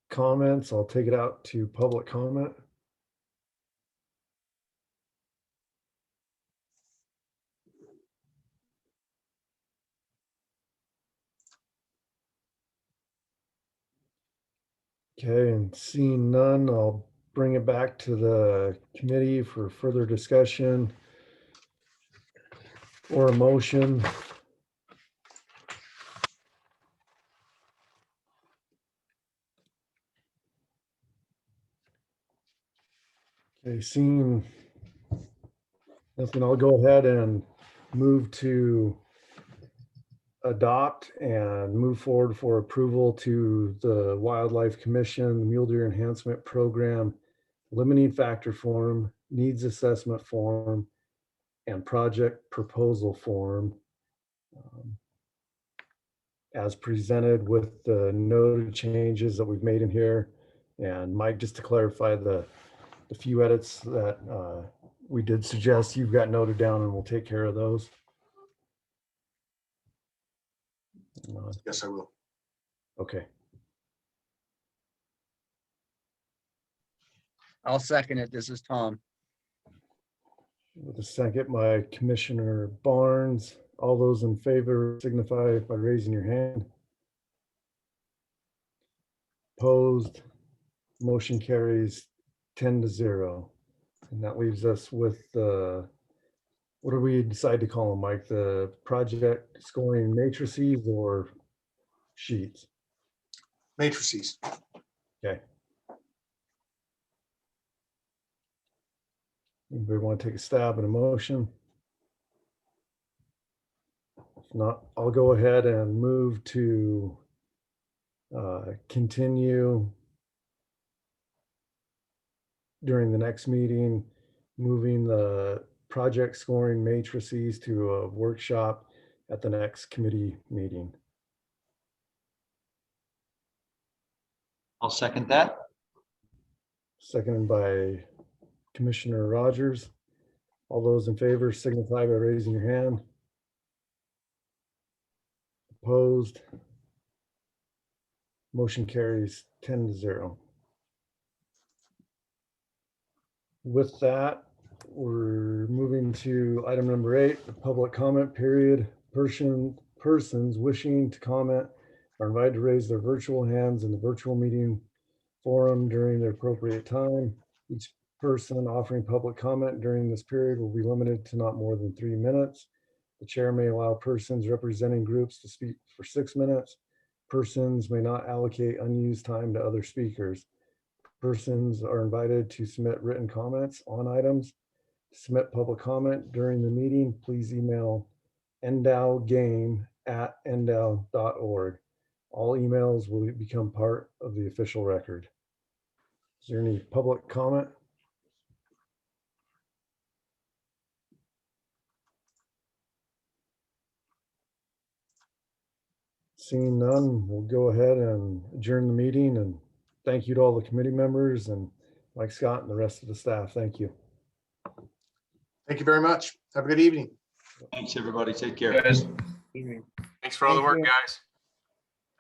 [SPEAKER 1] comments. I'll take it out to public comment. Okay, and seeing none, I'll bring it back to the committee for further discussion or a motion. Okay, seeing nothing, I'll go ahead and move to adopt and move forward for approval to the Wildlife Commission, the Mule Deer Enhancement Program, limiting factor form, needs assessment form, and project proposal form as presented with the noted changes that we've made in here. And Mike, just to clarify the few edits that we did suggest, you've got noted down and we'll take care of those.
[SPEAKER 7] Yes, I will.
[SPEAKER 1] Okay.
[SPEAKER 3] I'll second it. This is Tom.
[SPEAKER 1] With a second by Commissioner Barnes. All those in favor signify by raising your hand. Opposed, motion carries 10-0. And that leaves us with what do we decide to call them, Mike? The project scoring matrices or sheets?
[SPEAKER 7] Matrices.
[SPEAKER 1] Okay. Anybody want to take a stab at a motion? If not, I'll go ahead and move to continue during the next meeting, moving the project scoring matrices to a workshop at the next committee meeting.
[SPEAKER 9] I'll second that.
[SPEAKER 1] Seconded by Commissioner Rogers. All those in favor signify by raising your hand. Opposed. Motion carries 10-0. With that, we're moving to item number 8, the public comment period. Persons wishing to comment are invited to raise their virtual hands in the virtual meeting forum during the appropriate time. Each person offering public comment during this period will be limited to not more than 3 minutes. The chair may allow persons representing groups to speak for 6 minutes. Persons may not allocate unused time to other speakers. Persons are invited to submit written comments on items. To submit public comment during the meeting, please email endowgame@endow.org. All emails will become part of the official record. Is there any public comment? Seeing none, we'll go ahead and adjourn the meeting, and thank you to all the committee members and Mike Scott and the rest of the staff. Thank you.
[SPEAKER 7] Thank you very much. Have a good evening.
[SPEAKER 9] Thanks, everybody. Take care.
[SPEAKER 10] Evening.
[SPEAKER 4] Thanks for all the
[SPEAKER 5] Thank
[SPEAKER 4] work,
[SPEAKER 5] you.
[SPEAKER 4] guys.